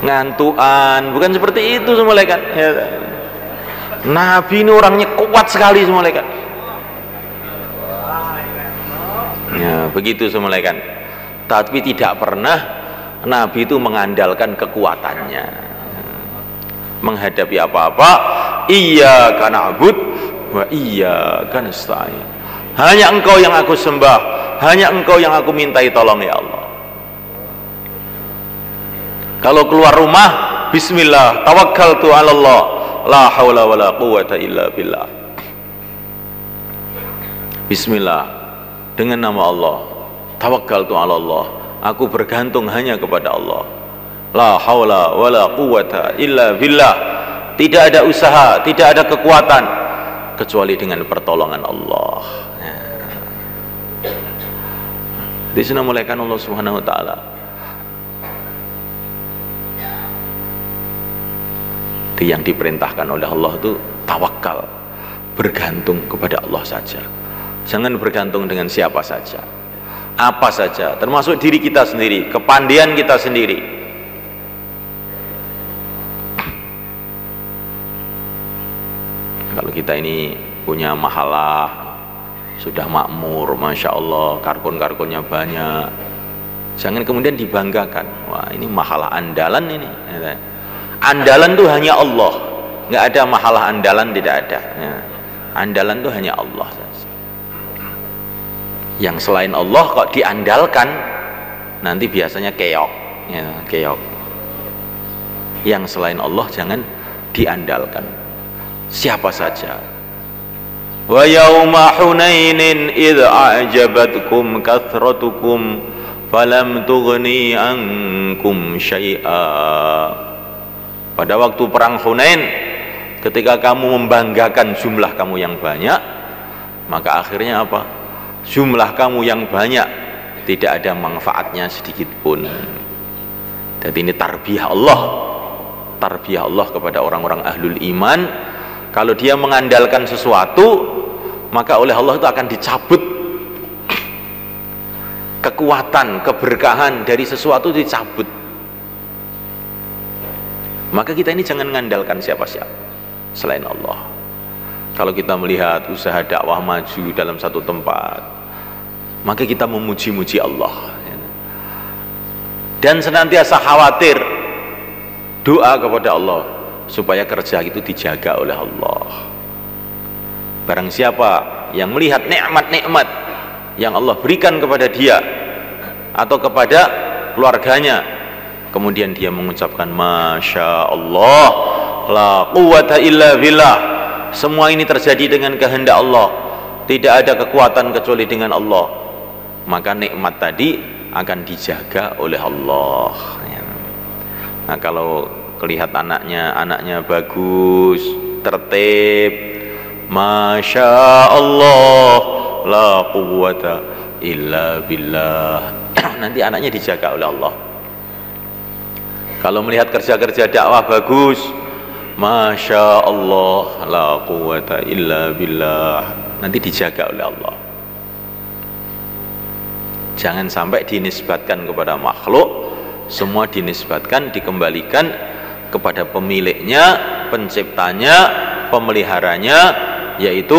Ngantuan, bukan seperti itu semua malaikat. Nabi ini orangnya kuat sekali semua malaikat. Ya, begitu semua malaikat. Tapi tidak pernah Nabi itu mengandalkan kekuatannya. menghadapi apa-apa, iyyaka na'bud wa iyyaka nasta'in. Hanya Engkau yang aku sembah, hanya Engkau yang aku mintai tolong ya Allah. Kalau keluar rumah, bismillah, tawakkaltu 'ala Allah, la haula wala quwwata illa billah. Bismillah, dengan nama Allah, tawakkaltu 'ala Allah, aku bergantung hanya kepada Allah. La haula wala quwwata illa billah. Tidak ada usaha, tidak ada kekuatan kecuali dengan pertolongan Allah. Di sana mulaikan Allah Subhanahu wa taala. Yang diperintahkan oleh Allah itu tawakal, bergantung kepada Allah saja. Jangan bergantung dengan siapa saja, apa saja, termasuk diri kita sendiri, kepandaian kita sendiri. Kalau kita ini punya mahalah, sudah makmur, masya Allah, karbon-karbonnya banyak, jangan kemudian dibanggakan, wah ini mahalah andalan ini. Andalan itu hanya Allah, nggak ada mahalah andalan, tidak ada. Andalan itu hanya Allah saja. Yang selain Allah kok diandalkan, nanti biasanya keok, ya, keok. Yang selain Allah jangan diandalkan, siapa saja. Wa yauma hunainin idh a'jabatkum kathratukum falam tughni ankum syai'a. Pada waktu perang Hunain, ketika kamu membanggakan jumlah kamu yang banyak, maka akhirnya apa? Jumlah kamu yang banyak tidak ada manfaatnya sedikit pun. Jadi ini tarbiyah Allah, tarbiyah Allah kepada orang-orang ahlul iman. Kalau dia mengandalkan sesuatu, maka oleh Allah itu akan dicabut kekuatan, keberkahan dari sesuatu, dicabut. Maka kita ini jangan mengandalkan siapa-siapa selain Allah. Kalau kita melihat usaha dakwah maju dalam satu tempat, maka kita memuji-muji Allah dan senantiasa khawatir, doa kepada Allah supaya kerja itu dijaga oleh Allah. Barang siapa yang melihat nikmat-nikmat yang Allah berikan kepada dia atau kepada keluarganya, kemudian dia mengucapkan Masya Allah, la quwwata illa billah, semua ini terjadi dengan kehendak Allah, tidak ada kekuatan kecuali dengan Allah, maka nikmat tadi akan dijaga oleh Allah. Nah, kalau melihat anaknya bagus, tertib, Masya Allah, la quwwata illa billah, nanti anaknya dijaga oleh Allah. Kalau melihat kerja-kerja dakwah bagus, Masya Allah, la quwwata illa billah, nanti dijaga oleh Allah. Jangan sampai dinisbatkan kepada makhluk, semua dinisbatkan, dikembalikan kepada pemiliknya, penciptanya, pemeliharanya, yaitu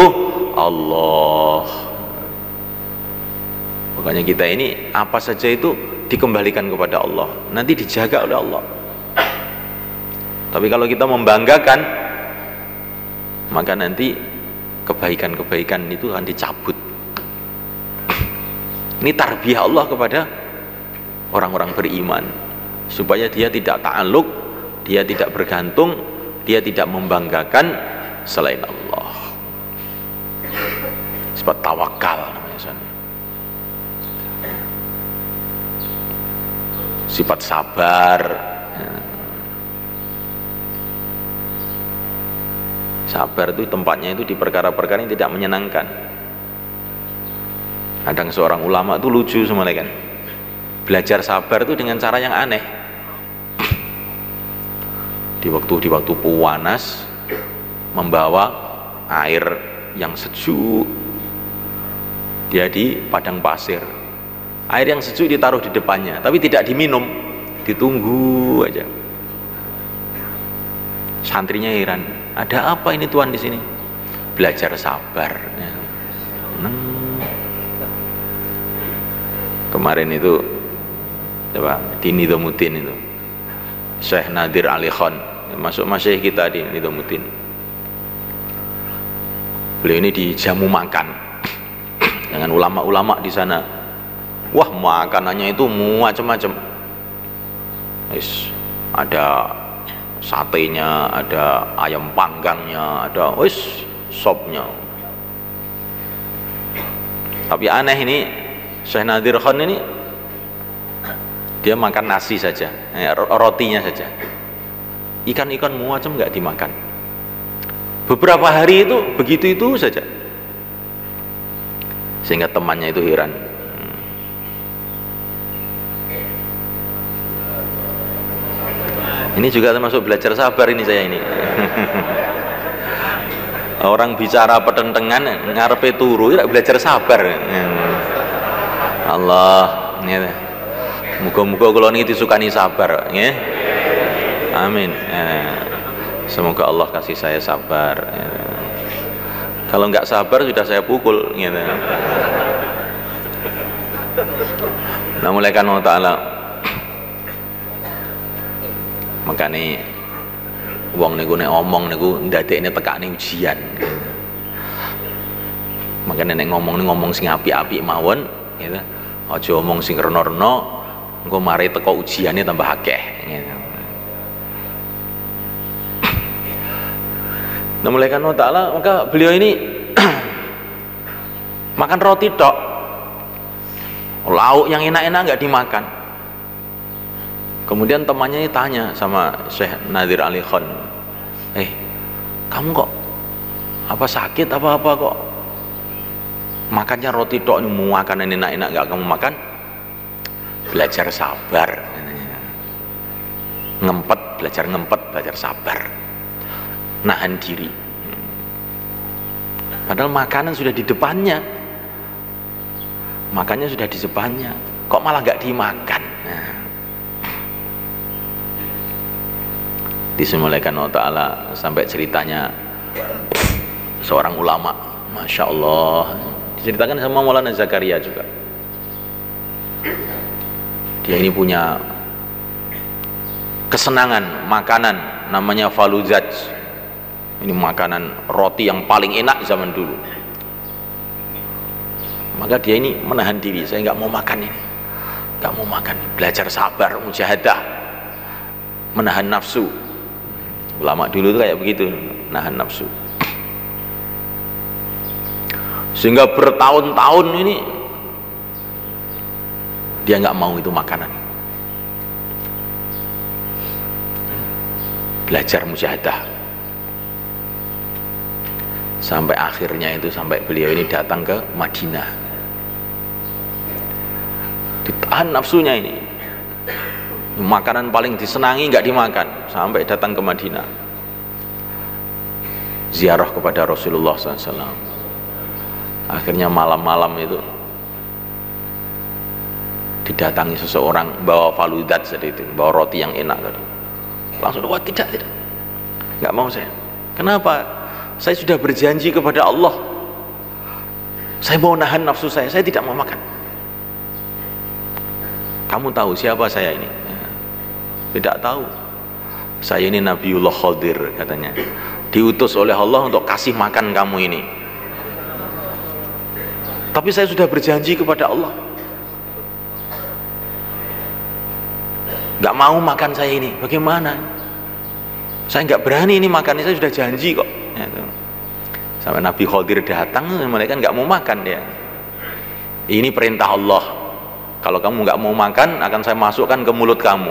Allah. Makanya kita ini apa saja itu dikembalikan kepada Allah, nanti dijaga oleh Allah. Tapi kalau kita membanggakan, maka nanti kebaikan-kebaikan itu akan dicabut. Ini tarbiyah Allah kepada orang-orang beriman, supaya dia tidak ta'aluk, dia tidak bergantung, dia tidak membanggakan selain Allah. Sebab tawakal namanya. Sifat sabar, sabar itu tempatnya itu di perkara-perkara yang tidak menyenangkan. Kadang seorang ulama itu lucu semuanya kan, belajar sabar itu dengan cara yang aneh. Di waktu panas, membawa air yang sejuk, dia di padang pasir, air yang sejuk ditaruh di depannya, tapi tidak diminum, ditunggu aja. Santrinya heran, ada apa ini Tuan di sini? Belajar sabar. Kemarin itu coba di Nizamuddin itu Syekh Nadir Ali Khan masuk masyaikh kita di Nizamuddin. Beliau ini dijamu makan dengan ulama-ulama di sana. Wah, makanannya itu macam-macam. Ada satenya, ada ayam panggangnya, ada sopnya. Tapi aneh ini Syekh Nadir Khan ini, dia makan nasi saja, rotinya saja. Ikan-ikan macam nggak dimakan. Beberapa hari itu begitu itu saja, sehingga temannya itu heran. Ini juga termasuk belajar sabar ini saya ini. Orang bicara petentengan ngarepe turu tidak belajar sabar. Allah, muga-muga kula niki disukani sabar, nggih. Amin. Semoga Allah kasih saya sabar. Kalau nggak sabar sudah saya pukul, gitu. Nah, mulai kan Allah Ta'ala, makanya wong niku nek omong niku ndadekne tekane ujian. Makanya nek ngomong sing apik-apik mawon, gitu. Aja omong sing rena-rena, engko mari teko ujiane tambah akeh, gitu. Nah, mulai kan Allah Ta'ala, maka beliau ini makan roti tok, lauk yang enak-enak nggak dimakan. Kemudian temannya tanya sama Syekh Nadir Ali Khan, kamu kok apa sakit apa kok makannya roti tok, mau makanan enak-enak nggak kamu makan? Belajar sabar, belajar ngempet, belajar sabar, nahan diri. Padahal makanan sudah di depannya, makannya sudah di depannya, kok malah nggak dimakan. Disemulaikan Allah Ta'ala sampai ceritanya seorang ulama, Masya Allah, diceritakan sama Maulana Zakaria juga. Dia ini punya kesenangan makanan namanya faluzat. Ini makanan roti yang paling enak zaman dulu. Maka dia ini menahan diri, saya nggak mau makan ini, nggak mau makan. Belajar sabar, mujahadah, menahan nafsu. Ulama dulu itu kayak begitu, nahan nafsu. Sehingga bertahun-tahun ini dia nggak mau itu makanan. Belajar mujahadah. Sampai akhirnya itu, sampai beliau ini datang ke Madinah. Ditahan nafsunya ini. Makanan paling disenangi nggak dimakan, sampai datang ke Madinah, ziarah kepada Rasulullah SAW. Akhirnya malam-malam itu didatangi seseorang bawa faludat seperti itu, bawa roti yang enak tadi. Langsung, wah tidak, nggak mau saya. Kenapa? Saya sudah berjanji kepada Allah, saya mau nahan nafsu saya tidak mau makan. Kamu tahu siapa saya ini? Tidak tahu. Saya ini Nabiullah Khadir, katanya, diutus oleh Allah untuk kasih makan kamu ini. Tapi saya sudah berjanji kepada Allah, nggak mau makan saya ini. Bagaimana? Saya nggak berani ini makan, saya sudah janji kok. Sampai Nabi Khadir datang, mereka nggak mau makan dia. Ini perintah Allah. Kalau kamu nggak mau makan, akan saya masukkan ke mulut kamu.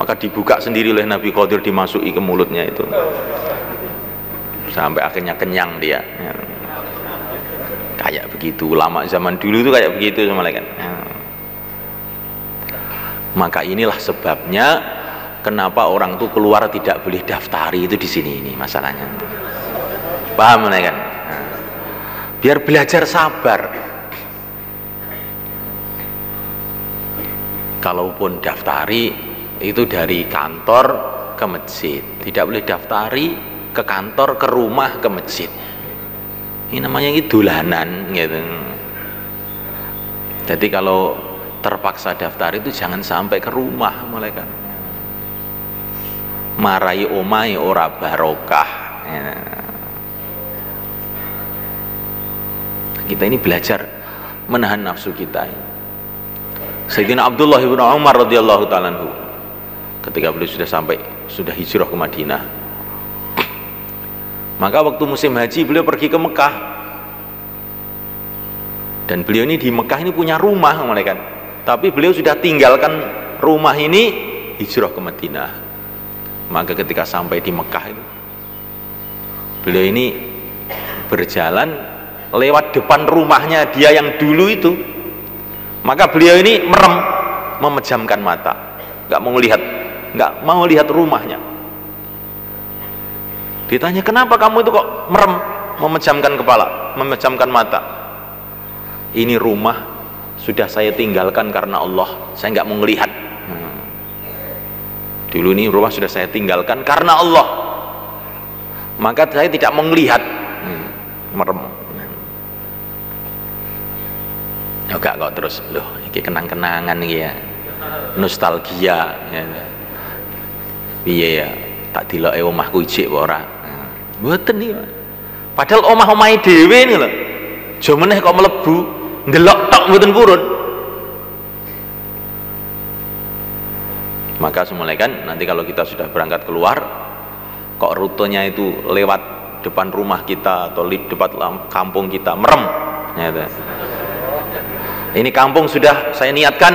Maka dibuka sendiri oleh Nabi Khadir, dimasuki ke mulutnya itu. Sampai akhirnya kenyang dia. Kayak begitu, ulama zaman dulu itu kayak begitu, malaikat. Maka inilah sebabnya kenapa orang tuh keluar tidak boleh daftari, itu di sini ini masalahnya. Paham kan? Biar belajar sabar. Kalaupun daftari itu dari kantor ke masjid, tidak boleh daftari ke kantor, ke rumah, ke masjid. Ini namanya dolanan, gitu. Jadi kalau terpaksa daftar itu jangan sampai ke rumah, malaikat. marai omahe ora barokah. Kita ini belajar menahan nafsu kita. Sayyidina Abdullah bin Umar radhiyallahu ta'ala anhu, ketika beliau sudah hijrah ke Madinah, maka waktu musim haji beliau pergi ke Mekah, dan beliau ini di Mekah ini punya rumah malaikat, tapi beliau sudah tinggalkan rumah ini, hijrah ke Madinah. Maka ketika sampai di Mekah itu, beliau ini berjalan lewat depan rumahnya dia yang dulu itu, maka beliau ini merem, memejamkan mata, nggak mau lihat rumahnya. Ditanya, kenapa kamu itu kok merem, memejamkan kepala, memejamkan mata? Ini rumah sudah saya tinggalkan karena Allah, saya nggak mau melihat. Dulu ini rumah sudah saya tinggalkan karena Allah, maka saya tidak mau melihat. Merem. Enggak kok terus, loh ini kenang-kenangan ya, nostalgia ya. Iya ya, tak diloke omahku ijik ora. Mboten iki. Padahal omah-omahe dhewe ini lho. Jo meneh kok mlebu, ndelok tok mboten purun. Maka semulaikan nanti kalau kita sudah berangkat keluar, kok rutenya itu lewat depan rumah kita atau depan kampung kita, merem ya. Ini kampung sudah saya niatkan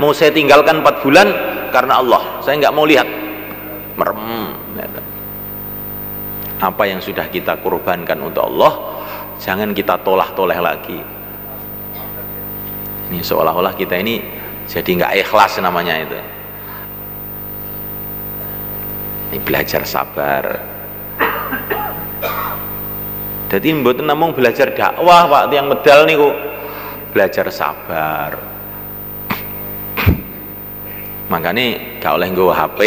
mau saya tinggalkan 4 bulan karena Allah, saya nggak mau lihat, merem. Apa yang sudah kita korbankan untuk Allah jangan kita tolah-toleh lagi. Ini seolah-olah kita ini jadi nggak ikhlas namanya itu. Ini belajar sabar. Jadi mboten namung belajar dakwah Pak yang medal niku, belajar sabar. Makanya gak oleh nggawa HP,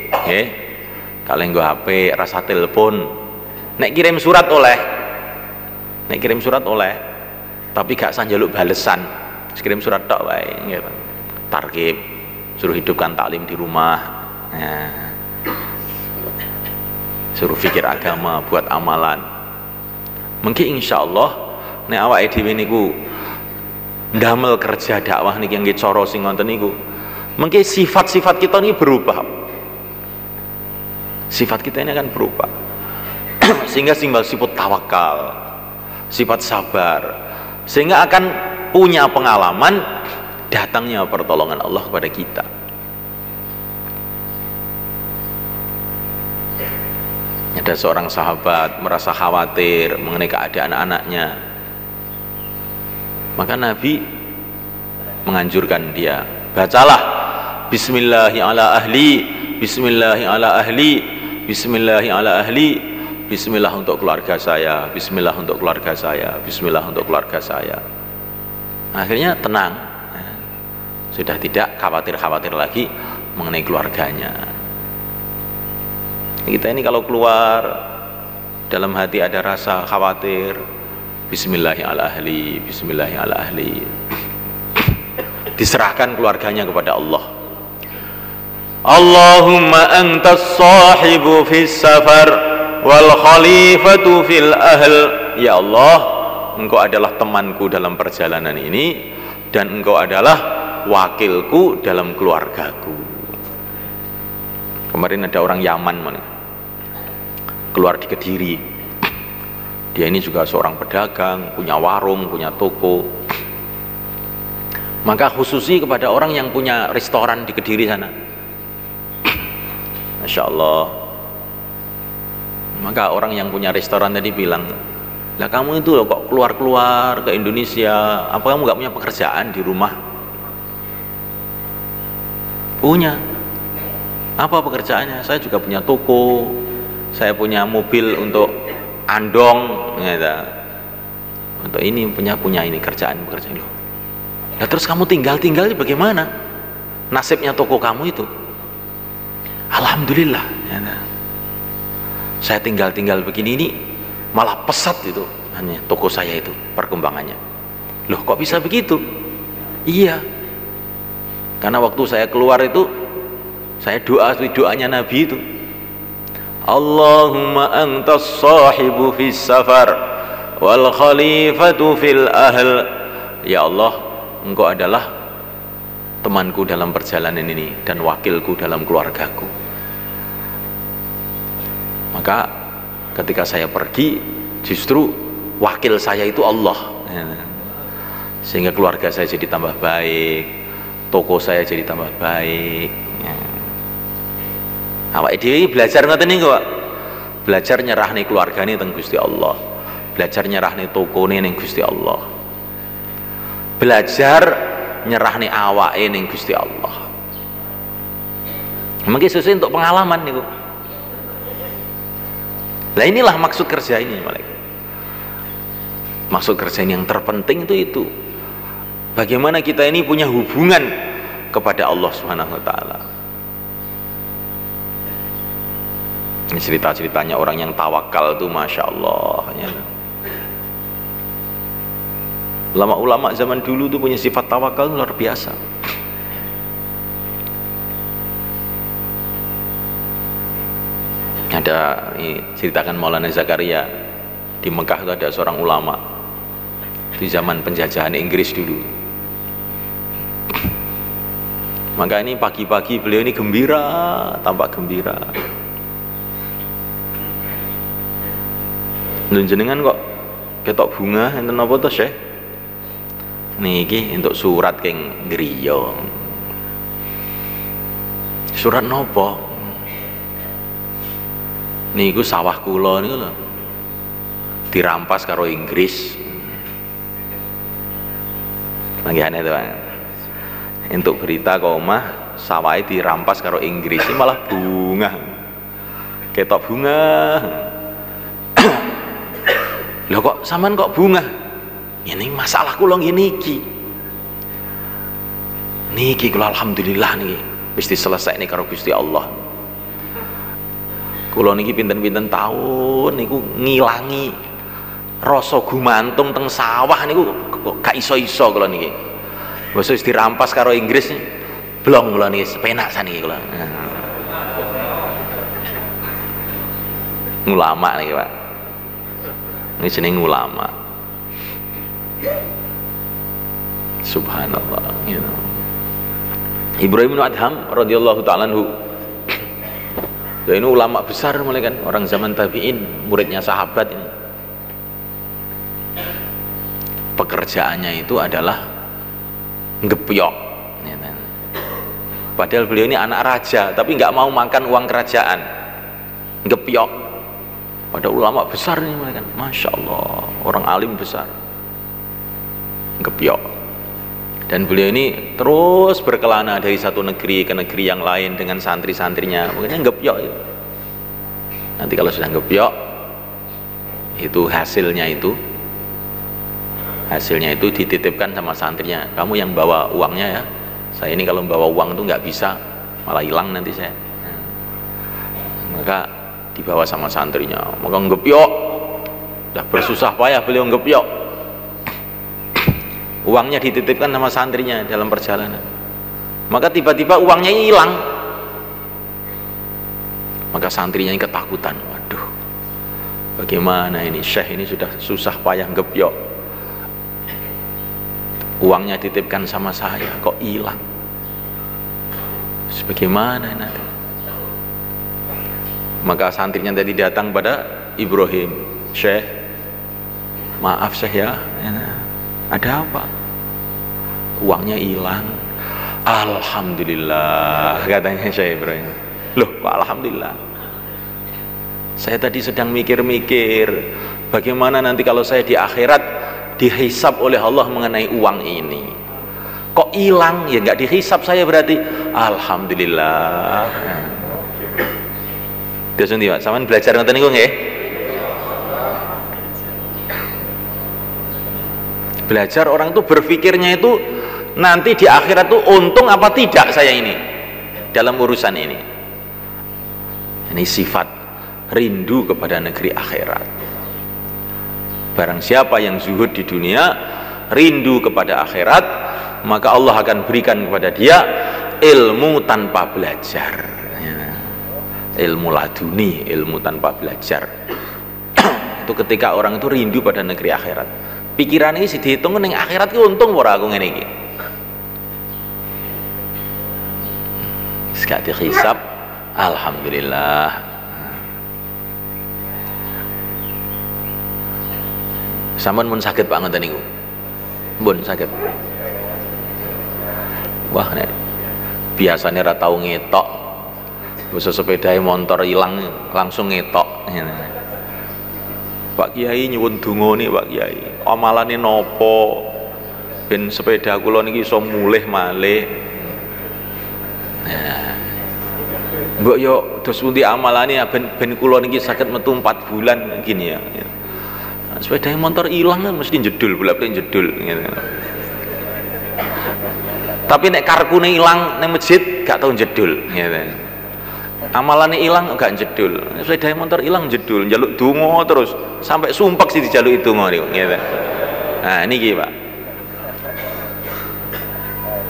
nggih. Gak oleh nggawa HP, rasa telepon. Nek kirim surat oleh. Nek kirim surat oleh, tapi gak usah njaluk balesan. Kirim surat tok wae, nggih. Targhib, suruh hidupkan taklim di rumah. Nah. Suruh fikir agama, buat amalan. Mungkin insyaallah nek awake dhewe niku ndamel kerja dakwah niki nggih cara sing ngoten niku, mungkin sifat-sifat kita ini berubah. Sifat kita ini akan berubah. Sehingga simbol sifat tawakal, sifat sabar, sehingga akan punya pengalaman datangnya pertolongan Allah kepada kita. Ada seorang sahabat merasa khawatir mengenai keadaan anaknya, maka Nabi menganjurkan dia, bacalah Bismillahi ala ahli, Bismillahi ala ahli, Bismillahi ala ahli, Bismillah untuk keluarga saya, Bismillah untuk keluarga saya, Bismillah untuk keluarga saya. Akhirnya tenang, sudah tidak khawatir-khawatir lagi mengenai keluarganya. Kita ini kalau keluar dalam hati ada rasa khawatir, Bismillahi ala ahli, Bismillahi ala ahli, diserahkan keluarganya kepada Allah. Allahumma antas sahibu fis safar wal khalifatu fil ahl. Ya Allah, Engkau adalah temanku dalam perjalanan ini, dan Engkau adalah wakilku dalam keluargaku. Kemarin ada orang Yaman keluar di Kediri. Dia ini juga seorang pedagang, punya warung, punya toko. Maka khususi kepada orang yang punya restoran di Kediri sana, Masya Allah. Maka orang yang punya restoran tadi bilang, lah kamu itu loh kok keluar-keluar ke Indonesia, apa kamu gak punya pekerjaan di rumah? Punya. Apa pekerjaannya? Saya juga punya toko, saya punya mobil untuk andong, gitu. Untuk ini punya ini kerjaan loh. Nah terus kamu tinggal bagaimana? Nasibnya toko kamu itu? Alhamdulillah, gitu. Saya tinggal begini ini malah pesat itu, hanya toko saya itu perkembangannya. Loh kok bisa begitu? Iya, karena waktu saya keluar itu saya doanya Nabi itu, Allahumma antas sahibu fis safar wal khalifatu fil ahl. Ya Allah, Engkau adalah temanku dalam perjalanan ini dan wakilku dalam keluargaku. Maka ketika saya pergi, justru wakil saya itu Allah, sehingga keluarga saya jadi tambah baik, toko saya jadi tambah baik. Awak dhewe belajar ngoten niku, belajar nyerahne keluargane teng Gusti Allah, belajar nyerahne tokone ning Gusti Allah, belajar nyerahne awake ning Gusti Allah. Mungkin sesuai untuk pengalaman niku. Nah inilah maksud kerja ini, malaikat. Maksud kerja ini yang terpenting itu bagaimana kita ini punya hubungan kepada Allah Subhanahu wa taala. Ini cerita-ceritanya orang yang tawakal itu Masya Allah ya. Ulama-ulama zaman dulu tuh punya sifat tawakal luar biasa. Ada ini, ceritakan Maulana Zakaria di Mekah itu ada seorang ulama di zaman penjajahan Inggris dulu. Maka ini pagi-pagi beliau ini gembira, tampak gembira. Jenengan kok ketok bunga enten napa to, Syekh? Niki entuk surat keng griya. Surat napa? Niku sawah kula niku lho. Dirampas karo Inggris. Manggihane to, Pak. Entuk berita kok omah sawahe dirampas karo Inggris, ini malah bunga. Ketok bunga. Loh kok sampean kok bunga? Ini masalah kula ngene iki. Niki kula alhamdulillah niki wis diselesaikan karo Gusti Allah. Kula niki pinten-pinten taun niku ngilangi rasa gumantung teng sawah niku kok gak iso-iso kula niki. Wis dirampas karo Inggris nih. Blong kula niki sepenak saniki kula. Ulama niki, Pak. Ini jeneng ulama. Subhanallah, you know. Ibrahim bin Adham radhiyallahu ta'ala anhu. Ini ulama besar mulai kan, orang zaman tabi'in, muridnya sahabat ini. Pekerjaannya itu adalah ngepyok. Padahal beliau ini anak raja, tapi nggak mau makan uang kerajaan. Ngepyok. Pada ulama besar ini mulai kan, Masya Allah, orang alim besar. Ngepyok. Dan beliau ini terus berkelana dari satu negeri ke negeri yang lain dengan santri-santrinya. Pokoknya ngepyok itu. Nanti kalau sudah ngepyok, itu hasilnya itu dititipkan sama santrinya. Kamu yang bawa uangnya ya. Saya ini kalau bawa uang itu nggak bisa, malah hilang nanti saya. Maka dibawa sama santrinya. Maka ngepyok. Udah bersusah payah beliau ngepyok. Uangnya dititipkan sama santrinya dalam perjalanan. Maka tiba-tiba uangnya hilang. Maka santrinya ini ketakutan. Waduh, bagaimana ini? Syekh ini sudah susah payah ngepyok. Uangnya dititipkan sama saya, kok hilang? Bagaimana nanti? Maka santrinya tadi datang pada Ibrahim. Syekh, maaf Syekh ya, ada apa? Uangnya hilang. Alhamdulillah, katanya Syekh Ibrahim. Loh, kok alhamdulillah? Saya tadi sedang mikir-mikir bagaimana nanti kalau saya di akhirat dihisab oleh Allah mengenai uang ini. Kok hilang? Ya nggak dihisab saya berarti. Alhamdulillah. Terus nanti Pak, sampean belajar ngoten niku nggih? Belajar orang itu berpikirnya itu nanti di akhirat tuh untung apa tidak saya ini dalam urusan ini. Ini sifat rindu kepada negeri akhirat. Barang siapa yang zuhud di dunia, rindu kepada akhirat, maka Allah akan berikan kepada dia ilmu tanpa belajar. ilmu laduni, ilmu tanpa belajar. Itu ketika orang itu rindu pada negeri akhirat. Pikiran ini sih dihitung ning akhirat ki untung ora aku ngene iki. Gak dihisab, alhamdulillah. Sampun mun saged Pak ngoten niku. Mun saged. Wah, nek biasane ora tau ngetok. Bisa sepedahe motor ilang langsung ngetok. Pak Kiai nyuwun donga nih Pak Kiai. Amalane nopo? Ben sepeda kula niki iso mulih malih. Nah, mbok yo dos pundi amalane ben kula niki saged metu 4 bulan gini ya. Sepeda motor ilang mesti jedul, bolak-balik jedul gitu. Tapi nek karkune ilang nang masjid gak tau jedul gitu. Amalane ilang gak jedul. Sepeda motor ilang jedul, njaluk donga terus sampai sumpek sih dijaluki donga niku gitu. Nah, niki Pak.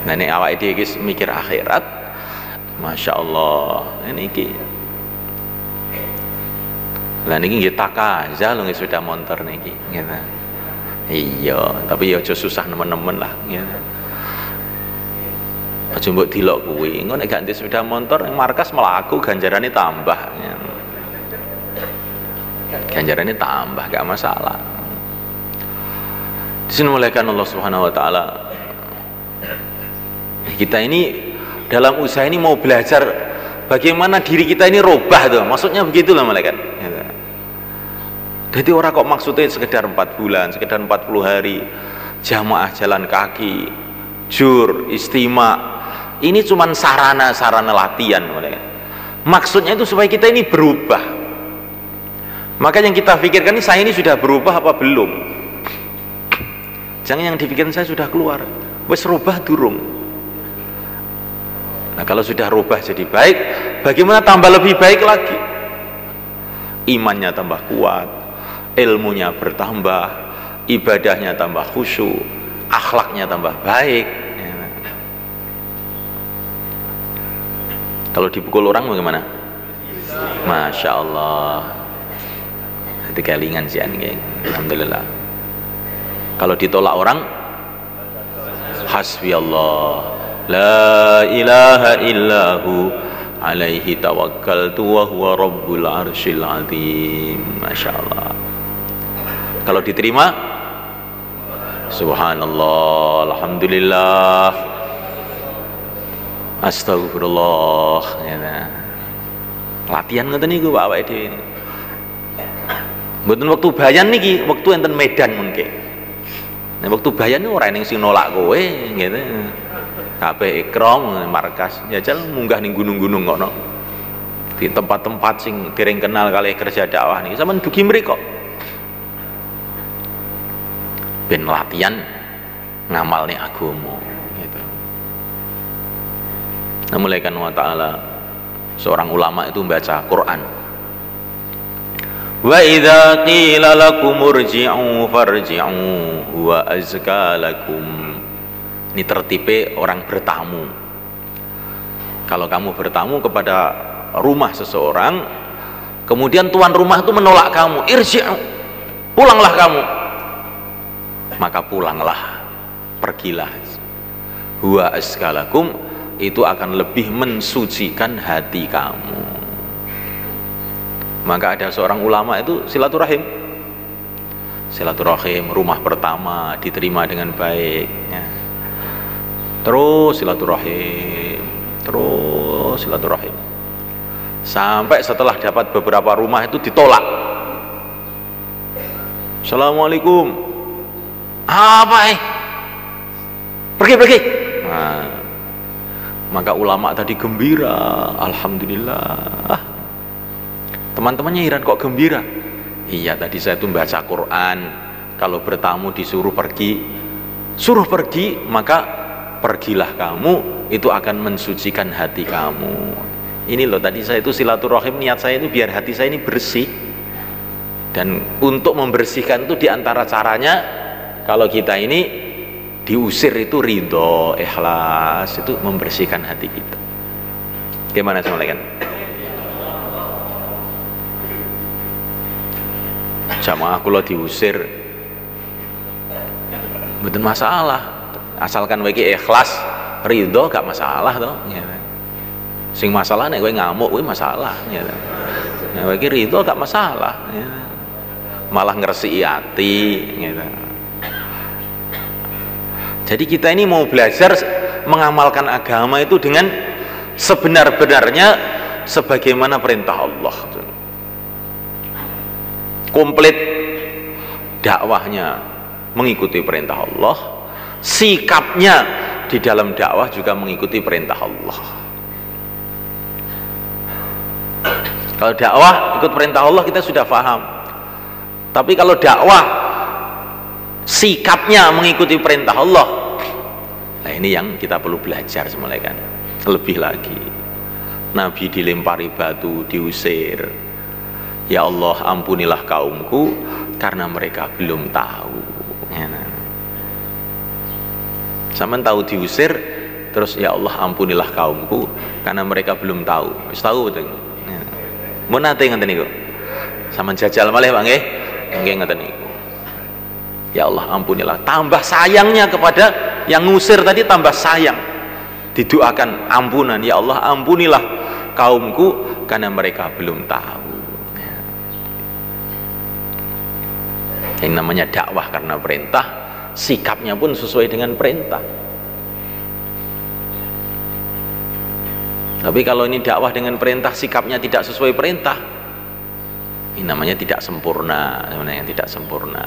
Nah, nek awake dhewe iki mikir akhirat, Masya Allah, ini ki. Lah niki nggih takazah lho nggih sepeda motor niki, gitu. Iya, tapi ya aja susah nemen-nemen lah, gitu. Aja mbok dilok kuwi. Engko nek gak ndek sepeda motor ning markas mlaku ganjarane tambah. Gitu. Ganjarane tambah, gak masalah. Disinimuliakan Allah Subhanahu wa taala. Kita ini dalam usaha ini mau belajar bagaimana diri kita ini robah tuh, maksudnya begitulah malaikat. Jadi orang kok maksudnya sekedar 4 bulan, sekedar 40 hari jamaah jalan kaki, jur, istima, ini cuman sarana latihan malaikat. Maksudnya itu supaya kita ini berubah. Maka yang kita pikirkan ini, saya ini sudah berubah apa belum? Jangan yang dipikirkan saya sudah keluar, wes rubah durung. Nah, kalau sudah rubah jadi baik, bagaimana tambah lebih baik lagi? Imannya tambah kuat, ilmunya bertambah, ibadahnya tambah khusyuk, akhlaknya tambah baik. Ya. Kalau dipukul orang bagaimana? Masya Allah. Itu kelingan sih ini. Alhamdulillah. Kalau ditolak orang, hasbi Allah. La ilaha illahu alaihi tawakkaltu wa huwa rabbul arsyil azim. Masya Allah. Kalau diterima, subhanallah, alhamdulillah, astagfirullah. Ya. Latihan ngoten niku Pak awake dhewe ini. Mboten waktu bayan niki, waktu enten medan mungkin. Nah, waktu bayan niku ora ning sing nolak kowe gitu. Kabeh ikram markas jajal munggah ning gunung-gunung kono. Di tempat-tempat sing dereng kenal kali kerja dakwah niki sampean dugi mriko. Ben latihan ngamalne agama gitu. Namulaikan wa ta'ala seorang ulama itu membaca Quran. Wa idza qila lakum urji'u farji'u huwa azka lakum. Ini tertipe orang bertamu. Kalau kamu bertamu kepada rumah seseorang, kemudian tuan rumah itu menolak kamu, irji'u, pulanglah kamu. Maka pulanglah, pergilah. Huwa azkalakum, itu akan lebih mensucikan hati kamu. Maka ada seorang ulama itu silaturahim. Silaturahim, rumah pertama diterima dengan baik. Ya. Terus silaturahim, sampai setelah dapat beberapa rumah itu ditolak. Assalamualaikum, apa pergi. Nah, maka ulama tadi gembira, alhamdulillah. Teman-temannya heran, kok gembira? Iya, tadi saya tuh baca Quran, kalau bertamu disuruh pergi, maka pergilah kamu, itu akan mensucikan hati kamu. Ini loh, tadi saya itu silaturahim, niat saya itu biar hati saya ini bersih. Dan untuk membersihkan itu diantara caranya, kalau kita ini diusir itu ridho, ikhlas, itu membersihkan hati kita. Gimana Assalamualaikum? Jamaah kula diusir mboten masalah, asalkan kowe iki ikhlas ridho gak masalah toh ya. Sing masalah nek kowe ngamuk kuwi masalah ya. Nek kowe iki ridho gak masalah ya. Malah ngresiki ati gitu. Jadi kita ini mau belajar mengamalkan agama itu dengan sebenar-benarnya sebagaimana perintah Allah. Komplit dakwahnya mengikuti perintah Allah, sikapnya di dalam dakwah juga mengikuti perintah Allah. Kalau dakwah ikut perintah Allah kita sudah paham. Tapi kalau dakwah sikapnya mengikuti perintah Allah, nah ini yang kita perlu belajar semula kan. Lebih lagi, Nabi dilempari batu, diusir. Ya Allah, ampunilah kaumku karena mereka belum tahu. Ya, nah. Sampeyan tahu diusir, terus ya Allah ampunilah kaumku karena mereka belum tahu. Wis tahu betul. Ya. Mun nate ngoten niku. Sampeyan jajal malih Pak nggih. Nggih ngoten niku. Ya Allah ampunilah, tambah sayangnya kepada yang ngusir tadi, tambah sayang, didoakan ampunan. Ya Allah ampunilah kaumku karena mereka belum tahu. Yang namanya dakwah karena perintah, sikapnya pun sesuai dengan perintah. Tapi kalau ini dakwah dengan perintah, sikapnya tidak sesuai perintah, ini namanya tidak sempurna, sebenarnya tidak sempurna.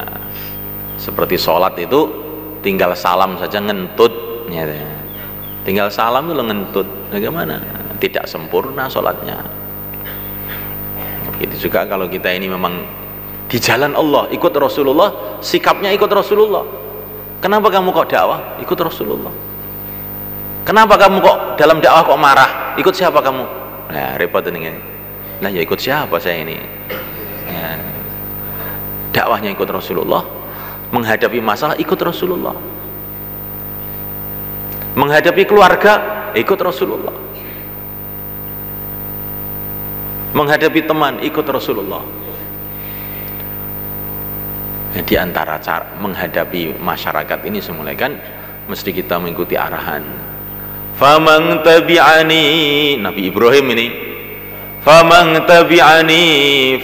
Seperti sholat itu tinggal salam saja ngentut ya. Tinggal salam itu ngentut, bagaimana? Tidak sempurna sholatnya. Begitu juga kalau kita ini memang di jalan Allah, ikut Rasulullah, sikapnya ikut Rasulullah. Kenapa kamu kok dakwah? Ikut Rasulullah. Kenapa kamu kok dalam dakwah kok marah? Ikut siapa kamu? Nah repot ini. Nah ya ikut siapa saya ini ya. Dakwahnya ikut Rasulullah, menghadapi masalah ikut Rasulullah, menghadapi keluarga ikut Rasulullah, menghadapi teman ikut Rasulullah. Di antara cara menghadapi masyarakat ini semula kan mesti kita mengikuti arahan. Faman tabi'ani, Nabi Ibrahim ini, faman tabi'ani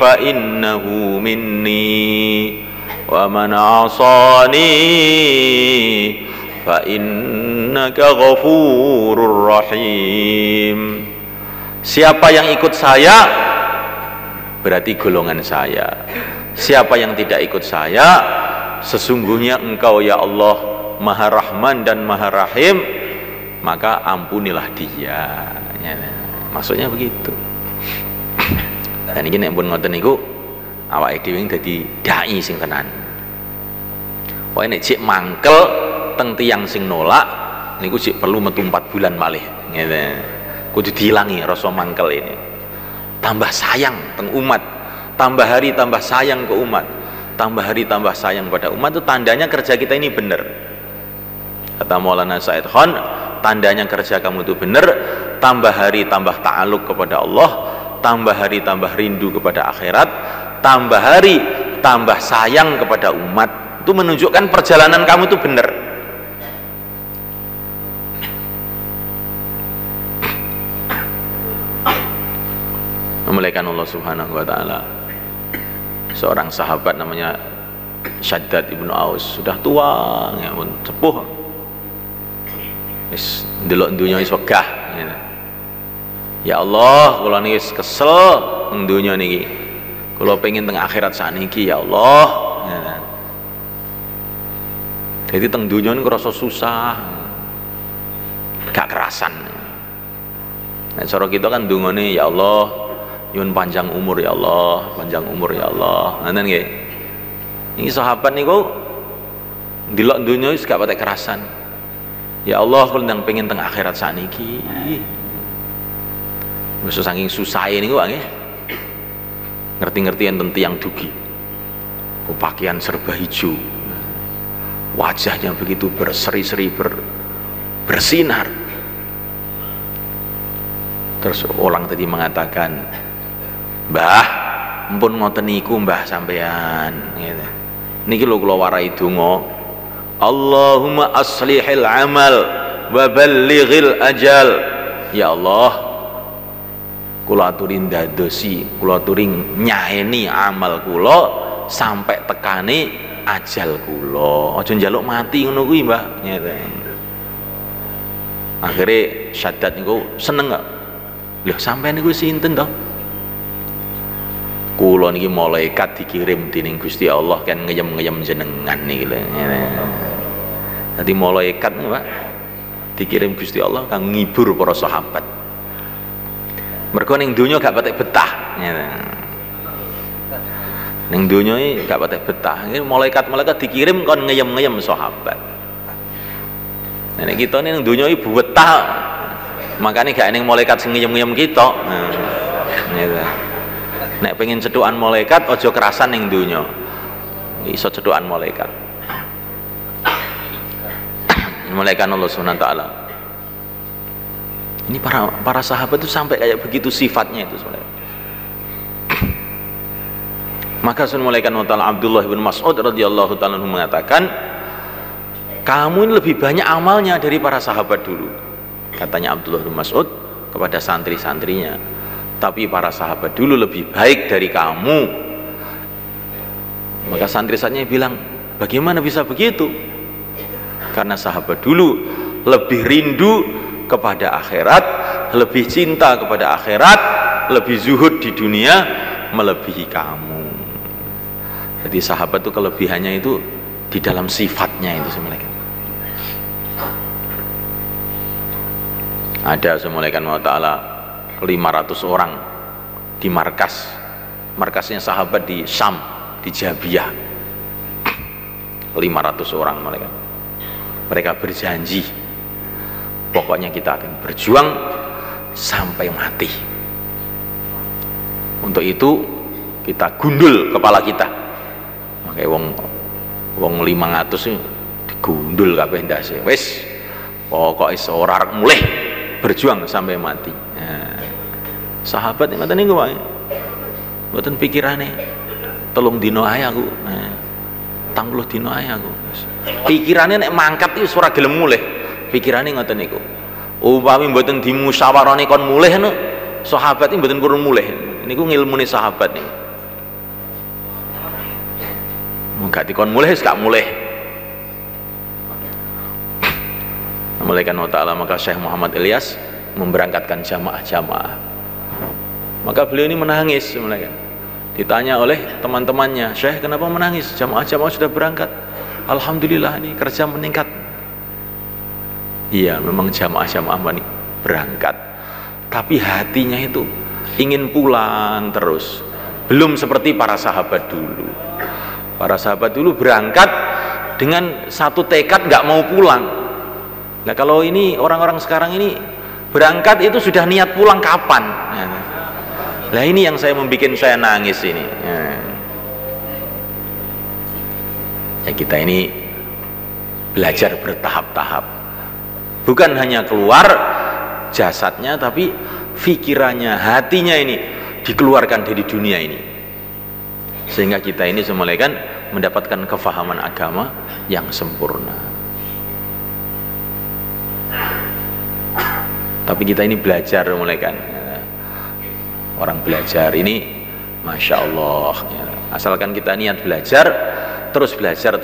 fa innahu minni wa man 'asani fa innaka ghafurur rahim. Siapa yang ikut saya berarti golongan saya. Siapa yang tidak ikut saya, sesungguhnya engkau ya Allah Maha Rahman dan Maha Rahim, maka ampunilah dia ya, maksudnya begitu. Dan ini nek pun ngoten niku awake dhewe dadi dai sing tenan. Wae nek cek mangkel teng tiyang sing nolak niku cek perlu metu 4 bulan malih ngene. Kudu diilangi rasa mangkel ini. Tambah sayang teng umat, tambah hari tambah sayang ke umat, tambah hari tambah sayang pada umat, itu tandanya kerja kita ini benar. Kata Maulana Said Khan, tandanya kerja kamu itu benar, tambah hari tambah ta'aluk kepada Allah, tambah hari tambah rindu kepada akhirat, tambah hari tambah sayang kepada umat. Itu menunjukkan perjalanan kamu itu benar. Memuliakan Allah Subhanahu wa taala. Seorang sahabat namanya Syaddad ibnu Aus, sudah tua ya pun sepuh, wis ndelok dunya wis wegah ya. Ya Allah kula niki wis kesel nang dunya niki, kula pengen teng akhirat sakniki ya Allah ya. Jadi teng dunya niku rasa susah, gak kerasan. Nah cara kita kan dungane ya Allah nyuwun panjang umur ya Allah, panjang umur ya Allah. Ngoten nggih. Ini sahabat niku ndelok donya wis gak patek kerasan. Ya Allah, kula ndang pengen teng akhirat sakniki. Wis saking susahe niku nggih. Ngerti-ngerti enten tiyang dugi. Pakaian serba hijau. Wajahnya begitu berseri-seri bersinar. Terus orang tadi mengatakan, "Mbah, mpun ngoten niku Mbah sampean gitu. Niki lho kula warai donga, Allahumma aslihil amal wa ballighil ajal. Ya Allah, kula aturi ndadosi, kula aturi nyaeni amal kula sampai tekane ajal kula. Aja njaluk mati ngono kuwi Mbah ngeten. Akhire Syaddad niku seneng kok. Lho sampean niku sinten to? Kula niki malaikat dikirim dening Gusti Allah kan ngeyem-ngeyem jenengan niki lho. Dadi malaikat niku Pak dikirim Gusti Allah kang ngibur para sahabat. Mergo ning donya gak patek betah. Ning donya iki gak patek betah. Malaikat-malaikat dikirim kon ngeyem-ngeyem sahabat. Nek kita ning donya iki betah. Makane gak ning malaikat sing ngeyem-ngeyem kita. Nek pengen cetukan malaikat aja kerasan ning donya. Iso cetukan malaikat. Malaikat Allah Subhanahu wa taala. Ini para sahabat itu sampai kayak begitu sifatnya itu sebenarnya. Maka malaikat Allah taala Abdullah bin Mas'ud radhiyallahu taala mengatakan, kamu ini lebih banyak amalnya dari para sahabat dulu. Katanya Abdullah bin Mas'ud kepada santri-santrinya. Tapi para sahabat dulu lebih baik dari kamu. Maka santri-santrinya bilang, bagaimana bisa begitu? Karena sahabat dulu lebih rindu kepada akhirat, lebih cinta kepada akhirat, lebih zuhud di dunia melebihi kamu. Jadi sahabat itu kelebihannya itu di dalam sifatnya itu sebenarnya. Ada semulaikan Allah Ta'ala 500 orang di markasnya sahabat di Syam, di Jabiyah. 500 orang mereka berjanji, pokoknya kita akan berjuang sampai mati. Untuk itu kita gundul kepala kita. Makanya wong 500 ini digundul kabeh ndase. Wis pokoke ora arep mulih berjuang sampai mati. Nah, sahabat yang ngoten niku wae. Mboten pikirane 3 dina ae aku. Nah, 30 dina ae aku. Pikirane nek mangkat iki ora gelem mulih. Pikirane ngoten niku. Upami mboten dimusyawarahne kon mulih no, sahabat iki mboten purun mulih. Niku ngilmune sahabat niku. Gak dikon mulih wis gak mulih. Malaikat Allah Ta'ala, maka Syekh Muhammad Ilyas memberangkatkan jamaah-jamaah. Maka beliau ini menangis malaikat. Ditanya oleh teman-temannya, Syekh kenapa menangis? Jamaah-jamaah sudah berangkat. Alhamdulillah ini kerja meningkat. Iya memang jamaah-jamaah berangkat, tapi hatinya itu ingin pulang terus. Belum seperti para sahabat dulu. Para sahabat dulu berangkat dengan satu tekad nggak mau pulang. Nah kalau ini orang-orang sekarang ini berangkat itu sudah niat pulang kapan? Nah ini yang membuat saya nangis ini. Ya kita ini belajar bertahap-tahap. Bukan hanya keluar jasadnya, tapi pikirannya, hatinya ini dikeluarkan dari dunia ini. Sehingga kita ini semulaikan mendapatkan kefahaman agama yang sempurna. Tapi kita ini belajar mulaikan. Orang belajar ini Masya Allah ya. Asalkan kita niat belajar, terus belajar,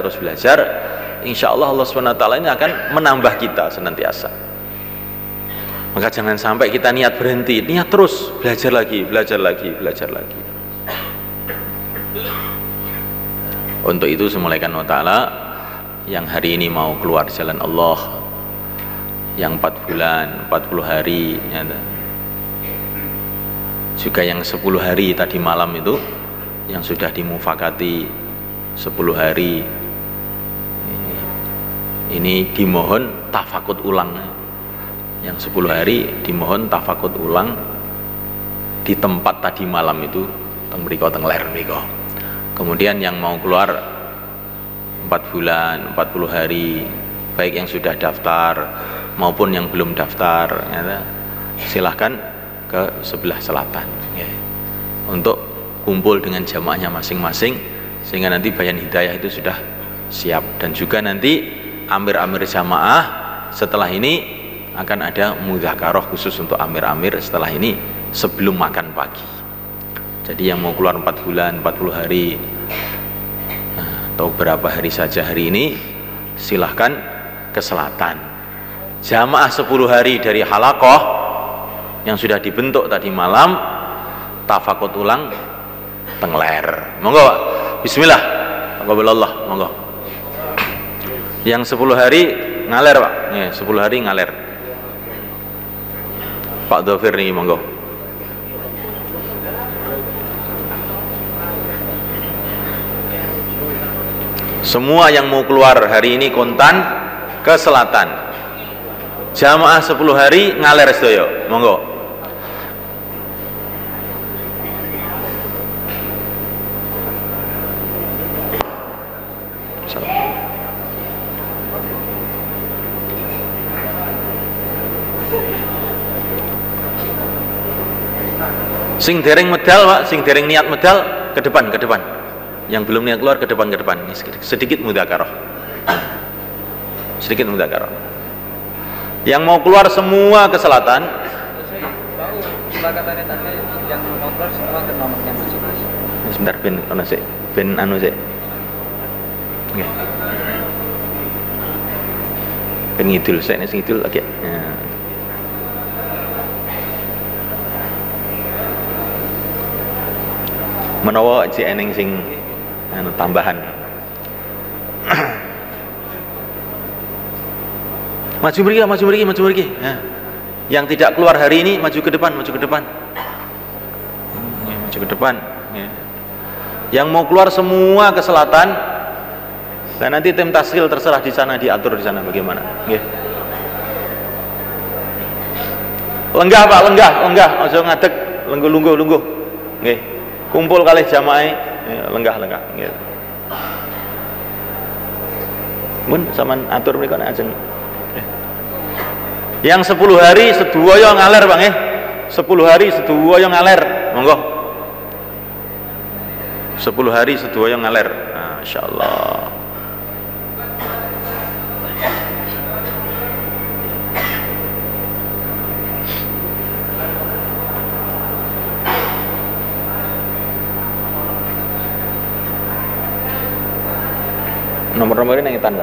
insya Allah Allah SWT ini akan menambah kita senantiasa. Maka jangan sampai kita niat berhenti, niat terus belajar lagi. Untuk itu semulaikan Allah Ta'ala yang hari ini mau keluar jalan Allah, yang 4 bulan, 40 hari ya, juga yang 10 hari tadi malam itu yang sudah dimufakati 10 hari ini dimohon tafakut ulang. Yang 10 hari dimohon tafakut ulang di tempat tadi malam itu teng mriko teng ler mriko. Kemudian yang mau keluar 4 bulan, 40 hari, baik yang sudah daftar maupun yang belum daftar ya, silahkan ke sebelah selatan ya, untuk kumpul dengan jamaahnya masing-masing, sehingga nanti bayan hidayah itu sudah siap. Dan juga nanti amir-amir jamaah setelah ini akan ada mudzakarah khusus untuk amir-amir setelah ini sebelum makan pagi. Jadi yang mau keluar 4 bulan, 40 hari atau berapa hari saja hari ini, silahkan ke selatan. Jamaah 10 hari dari halaqah yang sudah dibentuk tadi malam, tafakut ulang tengler. Monggo Pak. Bismillah. Taqabbalallah. Monggo. Yang 10 hari ngaler Pak. Nih, 10 hari ngaler. Pak Dhafir nih, monggo. Semua yang mau keluar hari ini kontan ke selatan. Jamaah 10 hari ngaler sedaya. Monggo. Sing dereng medal Pak, sing dereng niat medal ke depan, ke depan. Yang belum niat keluar ke depan, ke depan. Ini sedikit mudzakarah. Sedikit mudzakarah. Yang mau keluar semua ke selatan. Sebentar ben ono sik, ben anu sik. Nggih. Ben ngidul sik, nek sing ngidul lagi. Ya. Menawa cek eneng sing anu tambahan. Maju mriki, maju mriki, maju mriki. Nah, yang tidak keluar hari ini maju ke depan, maju ke depan. Maju ke depan. Yang mau keluar semua ke selatan. Dan nanti tim taskil terserah di sana, diatur di sana bagaimana. Nggih. Lenggah Pak, lenggah, lenggah. Aja ngadeg, lungguh, lungguh. Nggih. Kumpul kali jamaah, lenggah gitu. Mun sampean atur mriko nek ajeng. Yang 10 hari sedaya ngaler Bang 10 hari sedaya ngaler. Monggo. 10 hari sedaya ngaler. Masyaallah. Nomor-nomor ini yang tanda.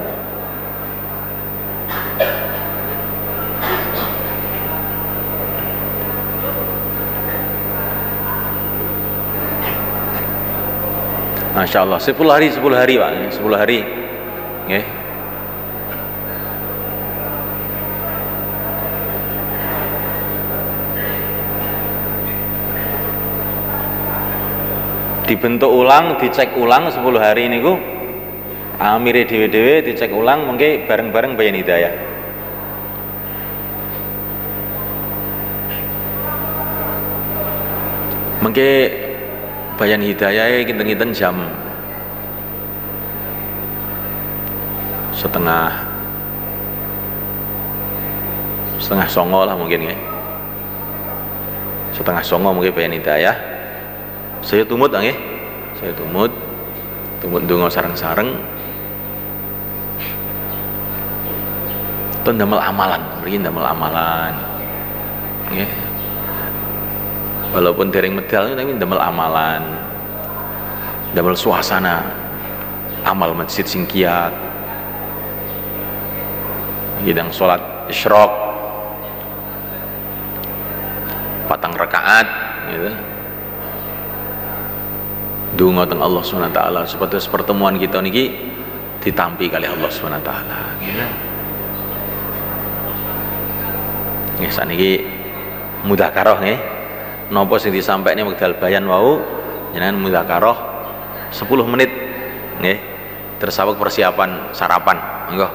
Masya Allah, 10 hari Pak, 10 hari. Okay. Dibentuk ulang, dicek ulang 10 hari ini ku. Amire dhewe-dhewe dicek ulang mengke bareng-bareng bayan hidayah. Mengke bayan hidayah kinten-kinten jam setengah songo lah mungkin ya. Setengah songo mungkin bayan hidayah. Saya tumut nggih. Saya tumut donga sareng-sareng. Itu ndamel amalan, mriki ndamel amalan. Nggih. Walaupun dereng medal tapi ndamel amalan. Ndamel suasana amal masjid sing kiat. Ngidang salat isyraq 4 rakaat gitu. Donga teng Allah Subhanahu wa taala supados pertemuan kita niki ditampi kali Allah Subhanahu wa taala gitu. Nggih saniki mudzakarah nggih. Napa sing disampaikne wekdal bayan wau jenengan mudzakarah 10 menit nggih. Tersaweg persiapan sarapan. Monggo.